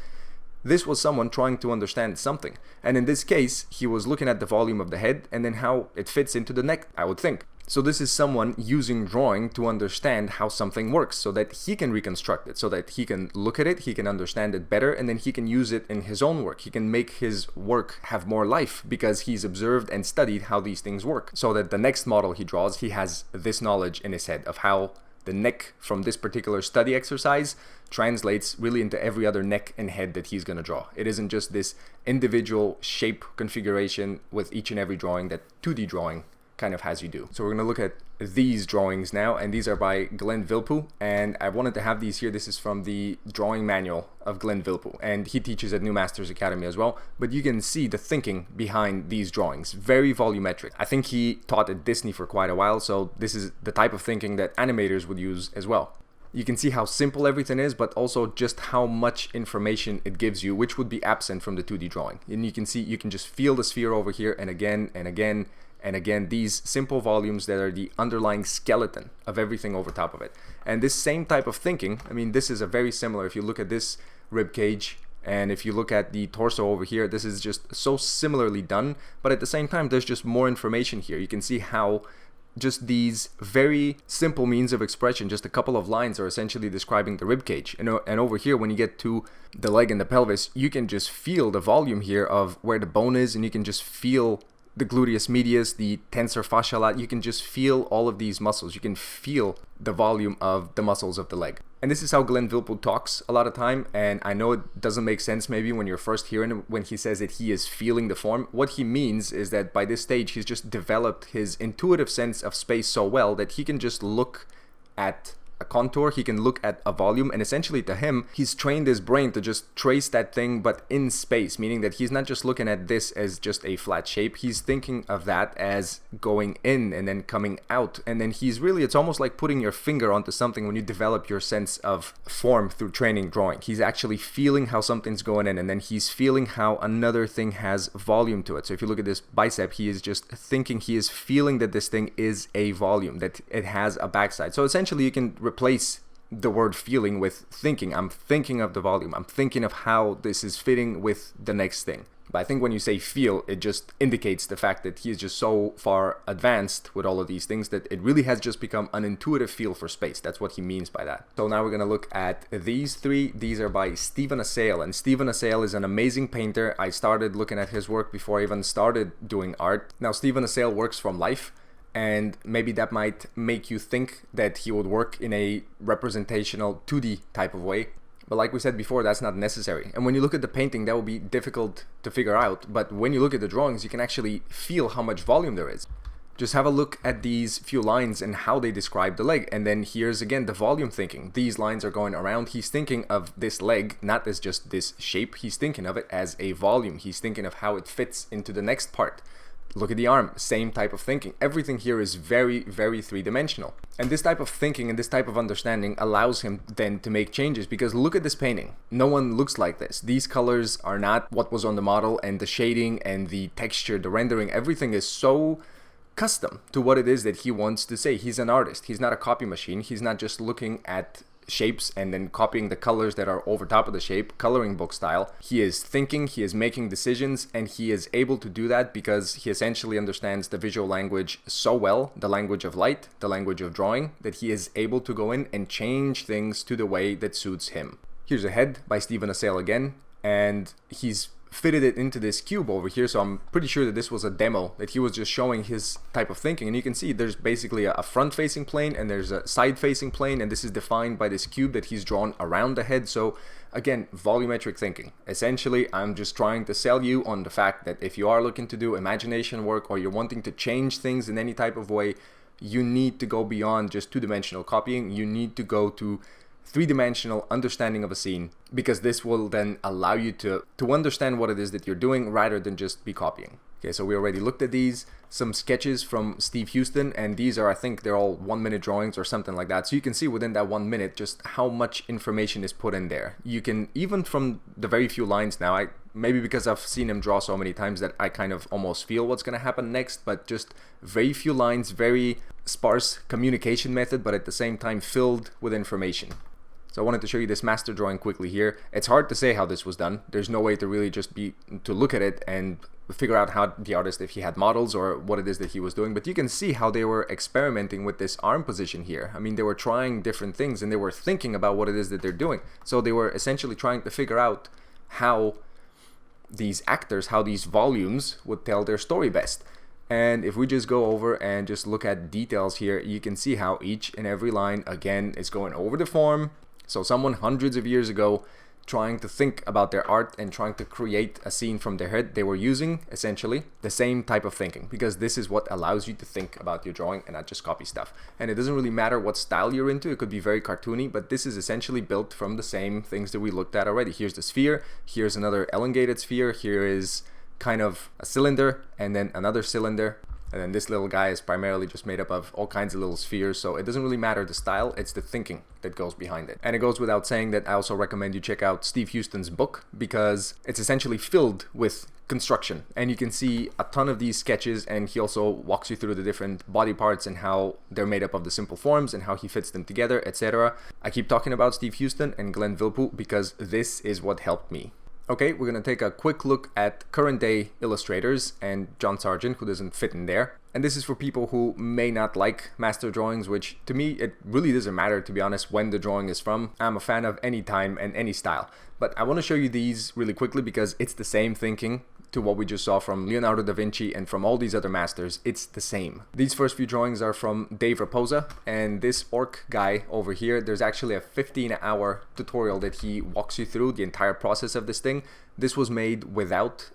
This was someone trying to understand something. And in this case, he was looking at the volume of the head and then how it fits into the neck, I would think. So this is someone using drawing to understand how something works so that he can reconstruct it, so that he can look at it, he can understand it better, and then he can use it in his own work. He can make his work have more life because he's observed and studied how these things work, so that the next model he draws, he has this knowledge in his head of how the neck from this particular study exercise translates really into every other neck and head that he's going to draw. It isn't just this individual shape configuration with each and every drawing that 2D drawing kind of has you do. So we're going to look at these drawings now, and these are by Glenn Vilppu, and I wanted to have these here. This is from the drawing manual of Glenn Vilppu, and he teaches at New Masters Academy as well, but you can see the thinking behind these drawings. Very volumetric. I think he taught at Disney for quite a while, so this is the type of thinking that animators would use as well. You can see how simple everything is, but also just how much information it gives you, which would be absent from the 2D drawing. And you can see, you can just feel the sphere over here, and again and again and again, these simple volumes that are the underlying skeleton of everything over top of it. And this same type of thinking, I mean, this is a very similar, if you look at this rib cage, and if you look at the torso over here, this is just so similarly done, but at the same time, there's just more information here. You can see how just these very simple means of expression, just a couple of lines, are essentially describing the rib cage. And over here, when you get to the leg and the pelvis, you can just feel the volume here of where the bone is, and you can just feel the gluteus medius, the tensor fasciae. You can just feel all of these muscles. You can feel the volume of the muscles of the leg. And this is how Glenn Vilppu talks a lot of time, and I know it doesn't make sense maybe when you're first hearing him when he says that he is feeling the form. What he means is that by this stage he's just developed his intuitive sense of space so well that he can just look at a contour, he can look at a volume, and essentially to him, he's trained his brain to just trace that thing but in space, meaning that he's not just looking at this as just a flat shape, he's thinking of that as going in and then coming out, and then he's really, it's almost like putting your finger onto something when you develop your sense of form through training drawing. He's actually feeling how something's going in, and then he's feeling how another thing has volume to it. So if you look at this bicep, he is just thinking, he is feeling that this thing is a volume, that it has a backside. So essentially you can replace the word feeling with thinking. I'm thinking of the volume. I'm thinking of how this is fitting with the next thing. But I think when you say feel, it just indicates the fact that he is just so far advanced with all of these things that it really has just become an intuitive feel for space. That's what he means by that. So now we're going to look at these three. These are by Stephen Assail, and Stephen Assail is an amazing painter. I started looking at his work before I even started doing art. Now Stephen Assail works from life, and maybe that might make you think that he would work in a representational 2D type of way. But like we said before, that's not necessary. And when you look at the painting, that will be difficult to figure out. But when you look at the drawings, you can actually feel how much volume there is. Just have a look at these few lines and how they describe the leg. And then here's again the volume thinking. These lines are going around. He's thinking of this leg not as just this shape. He's thinking of it as a volume. He's thinking of how it fits into the next part. Look at the arm, same type of thinking. Everything here is very, very three-dimensional. And this type of thinking and this type of understanding allows him then to make changes, because look at this painting. No one looks like this. These colors are not what was on the model, and the shading and the texture, the rendering, everything is so custom to what it is that he wants to say. He's an artist. He's not a copy machine. He's not just looking at shapes and then copying the colors that are over top of the shape, coloring book style. He is thinking, he is making decisions, and he is able to do that because he essentially understands the visual language so well, the language of light, the language of drawing, that he is able to go in and change things to the way that suits him. Here's a head by Stephen Assail again, and he's fitted it into this cube over here, so I'm pretty sure that this was a demo, that he was just showing his type of thinking. And you can see there's basically a front-facing plane and there's a side-facing plane, and this is defined by this cube that he's drawn around the head. So again, volumetric thinking. Essentially, I'm just trying to sell you on the fact that if you are looking to do imagination work, or you're wanting to change things in any type of way, you need to go beyond just two-dimensional copying. You need to go to three-dimensional understanding of a scene, because this will then allow you to understand what it is that you're doing rather than just be copying. Okay, so we already looked at these, some sketches from Steve Huston, and these are, I think they're all 1-minute drawings or something like that. So you can see within that 1 minute just how much information is put in there. You can, even from the very few lines now, maybe because I've seen him draw so many times that I kind of almost feel what's going to happen next, but just very few lines, very sparse communication method, but at the same time filled with information. So I wanted to show you this master drawing quickly here. It's hard to say how this was done. There's no way to really just to look at it and figure out how the artist, if he had models or what it is that he was doing. But you can see how they were experimenting with this arm position here. I mean, they were trying different things and they were thinking about what it is that they're doing. So they were essentially trying to figure out how these actors, how these volumes would tell their story best. And if we just go over and just look at details here, you can see how each and every line again is going over the form. So someone hundreds of years ago trying to think about their art and trying to create a scene from their head, they were using essentially the same type of thinking, because this is what allows you to think about your drawing and not just copy stuff. And it doesn't really matter what style you're into, it could be very cartoony, but this is essentially built from the same things that we looked at already. Here's the sphere, here's another elongated sphere, here is kind of a cylinder, and then another cylinder. And then this little guy is primarily just made up of all kinds of little spheres. So it doesn't really matter the style, it's the thinking that goes behind it. And it goes without saying that I also recommend you check out Steve Huston's book, because it's essentially filled with construction. And you can see a ton of these sketches, and he also walks you through the different body parts and how they're made up of the simple forms and how he fits them together, etc. I keep talking about Steve Huston and Glenn Vilppu because this is what helped me. Okay, we're going to take a quick look at current day illustrators and John Sargent, who doesn't fit in there. And this is for people who may not like master drawings, which to me, it really doesn't matter, to be honest, when the drawing is from. I'm a fan of any time and any style. But I want to show you these really quickly because it's the same thinking to what we just saw from Leonardo da Vinci and from all these other masters. It's the same. These first few drawings are from Dave Raposa, and this orc guy over here, there's actually a 15-hour tutorial that he walks you through the entire process of this thing. This was made without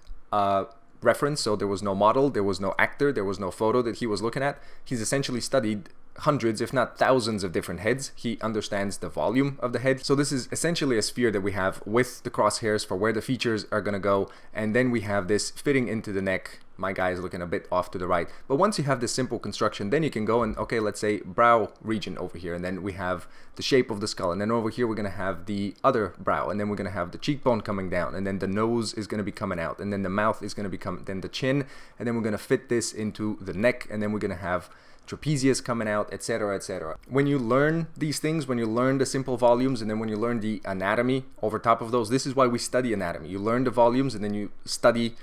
reference, so there was no model, there was no actor, there was no photo that he was looking at. He's essentially studied hundreds, if not thousands, of different heads. He understands the volume of the head. So this is essentially a sphere that we have with the crosshairs for where the features are going to go. And then we have this fitting into the neck. My guy is looking a bit off to the right. But once you have this simple construction, then you can go and, okay, let's say brow region over here. And then we have the shape of the skull. And then over here, we're going to have the other brow. And then we're going to have the cheekbone coming down. And then the nose is going to be coming out. And then the mouth is going to become, then the chin. And then we're going to fit this into the neck. And then we're going to have trapezius coming out, etc., etc. When you learn these things, when you learn the simple volumes, and then when you learn the anatomy over top of those, this is why we study anatomy. You learn the volumes, and then you study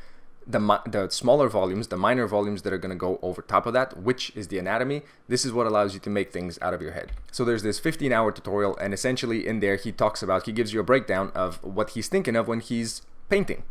the smaller volumes, the minor volumes that are going to go over top of that, which is the anatomy. This is what allows you to make things out of your head. So there's this 15-hour tutorial, and essentially in there he gives you a breakdown of what he's thinking of when he's painting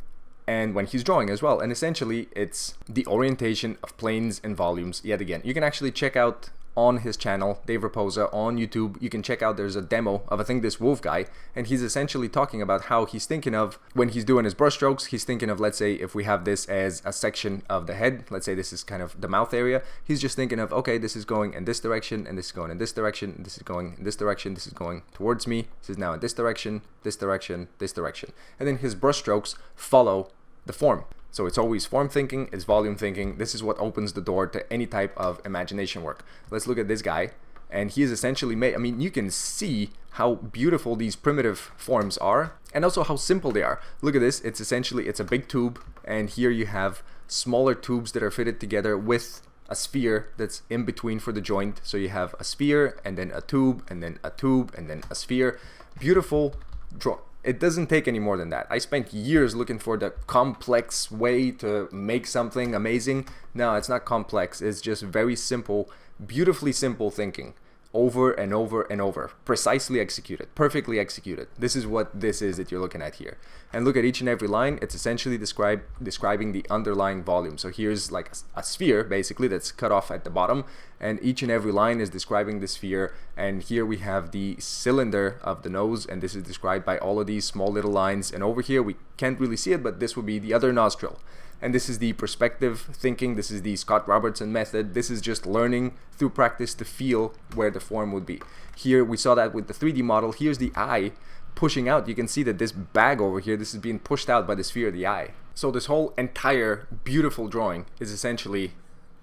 and when he's drawing as well. And essentially it's the orientation of planes and volumes yet again. You can actually check out on his channel, Dave Raposa, on YouTube, you can check out, there's a demo of, I think, this wolf guy, and he's essentially talking about how he's thinking of, when he's doing his brushstrokes, he's thinking of, let's say, if we have this as a section of the head, let's say this is kind of the mouth area, he's just thinking of, okay, this is going in this direction, and this is going in this direction, this is going in this direction, this is going towards me, this is now in this direction, this direction, this direction. And then his brushstrokes follow the form. So it's always form thinking, it's volume thinking. This is what opens the door to any type of imagination work. Let's look at this guy, and he is essentially made, I mean, you can see how beautiful these primitive forms are, and also how simple they are. Look at this, it's essentially, it's a big tube, and here you have smaller tubes that are fitted together with a sphere that's in between for the joint. So you have a sphere, and then a tube, and then a tube, and then a sphere. Beautiful draw. It doesn't take any more than that. I spent years looking for the complex way to make something amazing. No, it's not complex. It's just very simple, beautifully simple thinking over and over and over. Precisely executed, perfectly executed. This is what this is that you're looking at here. And look at each and every line. It's essentially describing the underlying volume. So here's like a sphere, basically, that's cut off at the bottom. And each and every line is describing the sphere. And here we have the cylinder of the nose. And this is described by all of these small little lines. And over here, we can't really see it, but this would be the other nostril. And this is the perspective thinking. This is the Scott Robertson method. This is just learning through practice to feel where the form would be. Here we saw that with the 3D model. Here's the eye pushing out. You can see that this bag over here, this is being pushed out by the sphere of the eye. So this whole entire beautiful drawing is essentially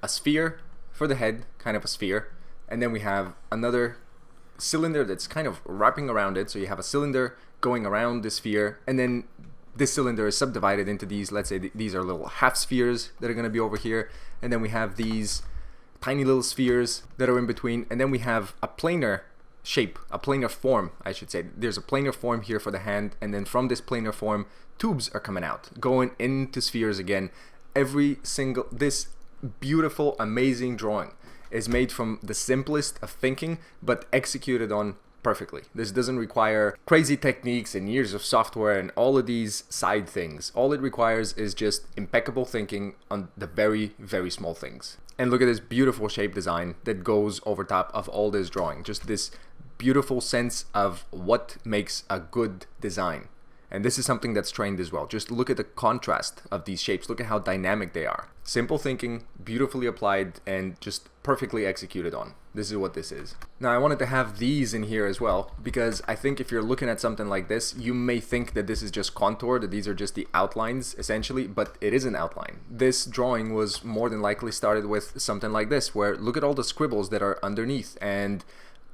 a sphere for the head, kind of a sphere. And then we have another cylinder that's kind of wrapping around it. So you have a cylinder going around the sphere, and then this cylinder is subdivided into these, let's say these are little half spheres that are going to be over here. And then we have these tiny little spheres that are in between. And then we have a planar shape, a planar form, I should say. There's a planar form here for the hand. And then from this planar form, tubes are coming out, going into spheres again. This beautiful, amazing drawing is made from the simplest of thinking, but executed on perfectly. This doesn't require crazy techniques and years of software and all of these side things. All it requires is just impeccable thinking on the very, very small things. And look at this beautiful shape design that goes over top of all this drawing. Just this beautiful sense of what makes a good design. And this is something that's trained as well. Just look at the contrast of these shapes. Look at how dynamic they are. Simple thinking, beautifully applied, and just perfectly executed on. This is what this is. Now, I wanted to have these in here as well, because I think if you're looking at something like this, you may think that this is just contour, that these are just the outlines, essentially, but it is an outline. This drawing was more than likely started with something like this, where look at all the scribbles that are underneath, and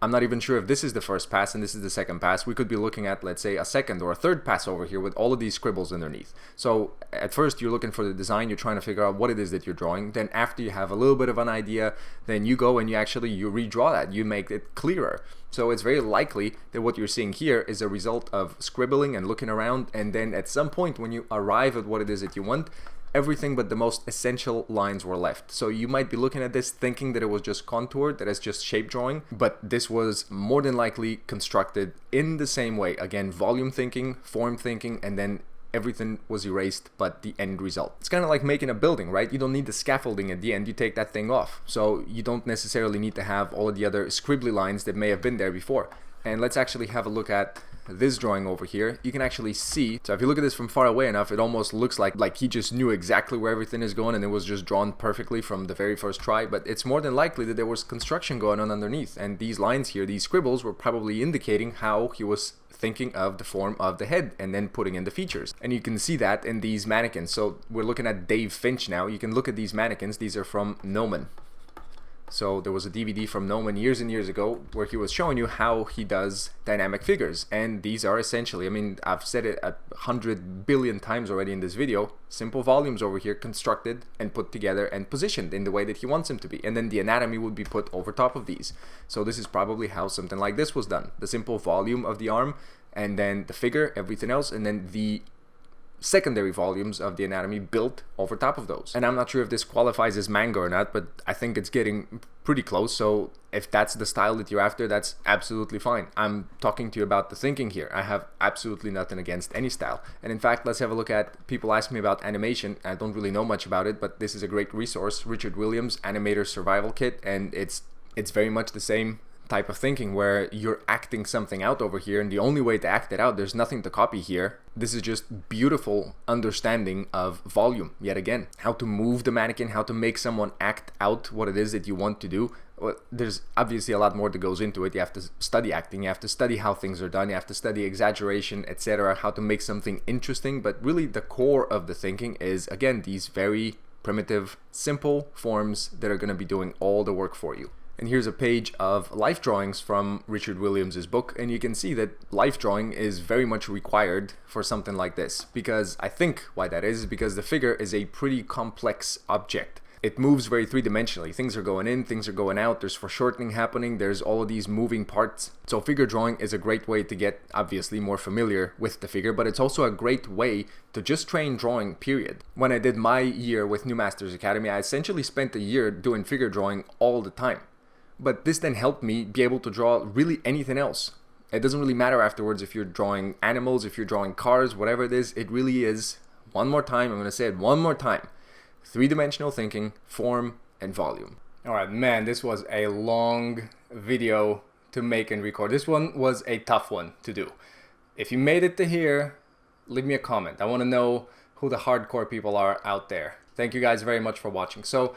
I'm not even sure if this is the first pass and this is the second pass. We could be looking at, let's say, a second or a third pass over here with all of these scribbles underneath. So at first you're looking for the design, you're trying to figure out what it is that you're drawing. Then after you have a little bit of an idea, then you go and you redraw that, you make it clearer. So it's very likely that what you're seeing here is a result of scribbling and looking around, and then at some point when you arrive at what it is that you want, everything but the most essential lines were left. So you might be looking at this thinking that it was just contoured, that it's just shape drawing, but this was more than likely constructed in the same way. Again, volume thinking, form thinking, and then everything was erased but the end result. It's kind of like making a building, right? You don't need the scaffolding at the end, you take that thing off. So you don't necessarily need to have all of the other scribbly lines that may have been there before. And let's actually have a look at this drawing over here. You can actually see, so if you look at this from far away enough, it almost looks like he just knew exactly where everything is going and it was just drawn perfectly from the very first try. But it's more than likely that there was construction going on underneath, and these lines here, these scribbles, were probably indicating how he was thinking of the form of the head and then putting in the features. And you can see that in these mannequins. So we're looking at Dave Finch now. You can look at these mannequins. These are from Noman. So there was a DVD from Noman years and years ago where he was showing you how he does dynamic figures. And these are essentially, I mean, I've said it 100 billion times already in this video, simple volumes over here constructed and put together and positioned in the way that he wants them to be. And then the anatomy would be put over top of these. So this is probably how something like this was done. The simple volume of the arm, and then the figure, everything else, and then the secondary volumes of the anatomy built over top of those. And I'm not sure if this qualifies as manga or not, but I think it's getting pretty close. So if that's the style that you're after, that's absolutely fine. I'm talking to you about the thinking here. I have absolutely nothing against any style. And in fact, let's have a look at, people ask me about animation. I don't really know much about it, but this is a great resource, Richard Williams Animator Survival Kit, and it's very much the same type of thinking where you're acting something out over here, and the only way to act it out, there's nothing to copy here. This is just beautiful understanding of volume yet again, how to move the mannequin, how to make someone act out what it is that you want to do. Well, there's obviously a lot more that goes into it. You have to study acting, you have to study how things are done, you have to study exaggeration, etc., how to make something interesting. But really the core of the thinking is, again, these very primitive, simple forms that are going to be doing all the work for you. And here's a page of life drawings from Richard Williams' book, and you can see that life drawing is very much required for something like this, because I think why that is because the figure is a pretty complex object. It moves very three-dimensionally. Things are going in, things are going out, there's foreshortening happening, there's all of these moving parts. So figure drawing is a great way to get, obviously, more familiar with the figure, but it's also a great way to just train drawing, period. When I did my year with New Masters Academy, I essentially spent a year doing figure drawing all the time. But this then helped me be able to draw really anything else. It doesn't really matter afterwards if you're drawing animals, if you're drawing cars, whatever it is. It really is, one more time, I'm going to say it one more time, three-dimensional thinking, form, and volume. Alright, man, this was a long video to make and record. This one was a tough one to do. If you made it to here, leave me a comment. I want to know who the hardcore people are out there. Thank you guys very much for watching. So,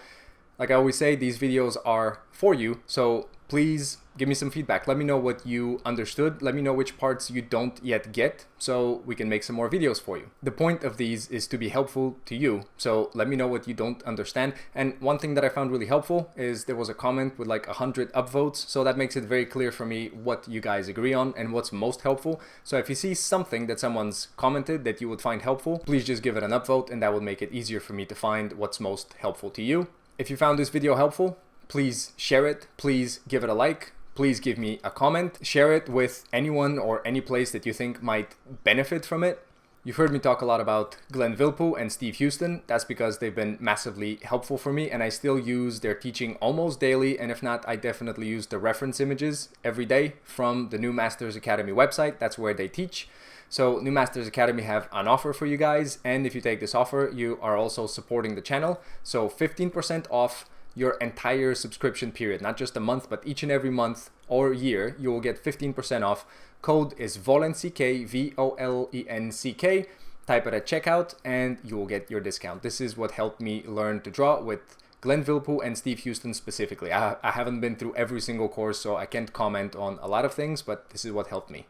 like I always say, these videos are for you, so please give me some feedback. Let me know what you understood. Let me know which parts you don't yet get, so we can make some more videos for you. The point of these is to be helpful to you, so let me know what you don't understand. And one thing that I found really helpful is there was a comment with like 100 upvotes, so that makes it very clear for me what you guys agree on and what's most helpful. So if you see something that someone's commented that you would find helpful, please just give it an upvote, and that will make it easier for me to find what's most helpful to you. If you found this video helpful, please share it, please give it a like, please give me a comment, share it with anyone or any place that you think might benefit from it. You've heard me talk a lot about Vilppu and Steve Huston. That's because they've been massively helpful for me, and I still use their teaching almost daily, and if not, I definitely use the reference images every day from the New Masters Academy website. That's where they teach. So New Masters Academy have an offer for you guys, and if you take this offer, you are also supporting the channel. So 15% off your entire subscription period, not just a month, but each and every month or year, you will get 15% off. Code is VOLENCK, VOLENCK. Type it at checkout and you will get your discount. This is what helped me learn to draw with Vilppu and Steve Huston specifically. I haven't been through every single course, so I can't comment on a lot of things, but this is what helped me.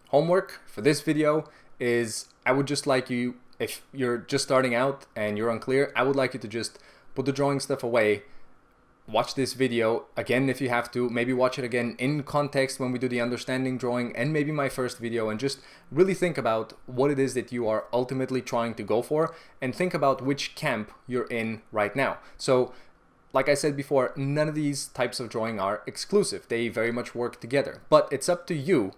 Homework for this video is, I would just like you, if you're just starting out and you're unclear, I would like you to just put the drawing stuff away. Watch this video again if you have to, maybe watch it again in context when we do the understanding drawing, and maybe my first video, and just really think about what it is that you are ultimately trying to go for, and think about which camp you're in right now. So like I said before, none of these types of drawing are exclusive. They very much work together, but it's up to you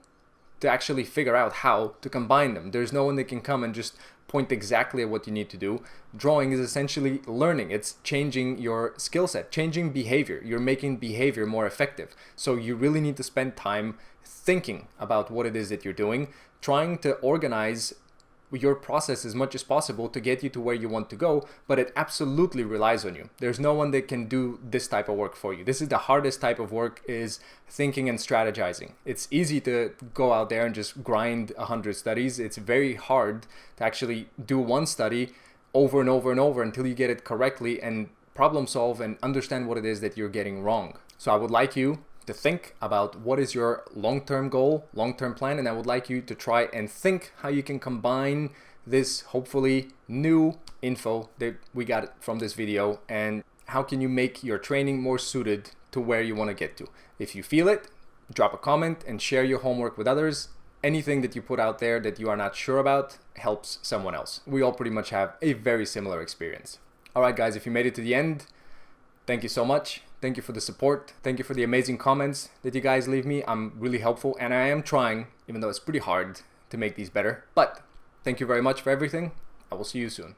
to actually figure out how to combine them. There's no one that can come and just point exactly at what you need to do. Drawing is essentially learning. It's changing your skill set, changing behavior. You're making behavior more effective. So you really need to spend time thinking about what it is that you're doing, trying to organize your process as much as possible to get you to where you want to go, but it absolutely relies on you. There's no one that can do this type of work for you. This is the hardest type of work, is thinking and strategizing. It's easy to go out there and just grind 100 studies. It's very hard to actually do one study over and over and over until you get it correctly and problem solve and understand what it is that you're getting wrong. So I would like you to think about what is your long-term goal, long-term plan, and I would like you to try and think how you can combine this hopefully new info that we got from this video, and how can you make your training more suited to where you want to get to. If you feel it, drop a comment and share your homework with others. Anything that you put out there that you are not sure about helps someone else. We all pretty much have a very similar experience. All right, guys, if you made it to the end, thank you so much. Thank you for the support. Thank you for the amazing comments that you guys leave me. I'm really helpful, and I am trying, even though it's pretty hard, to make these better. But thank you very much for everything. I will see you soon.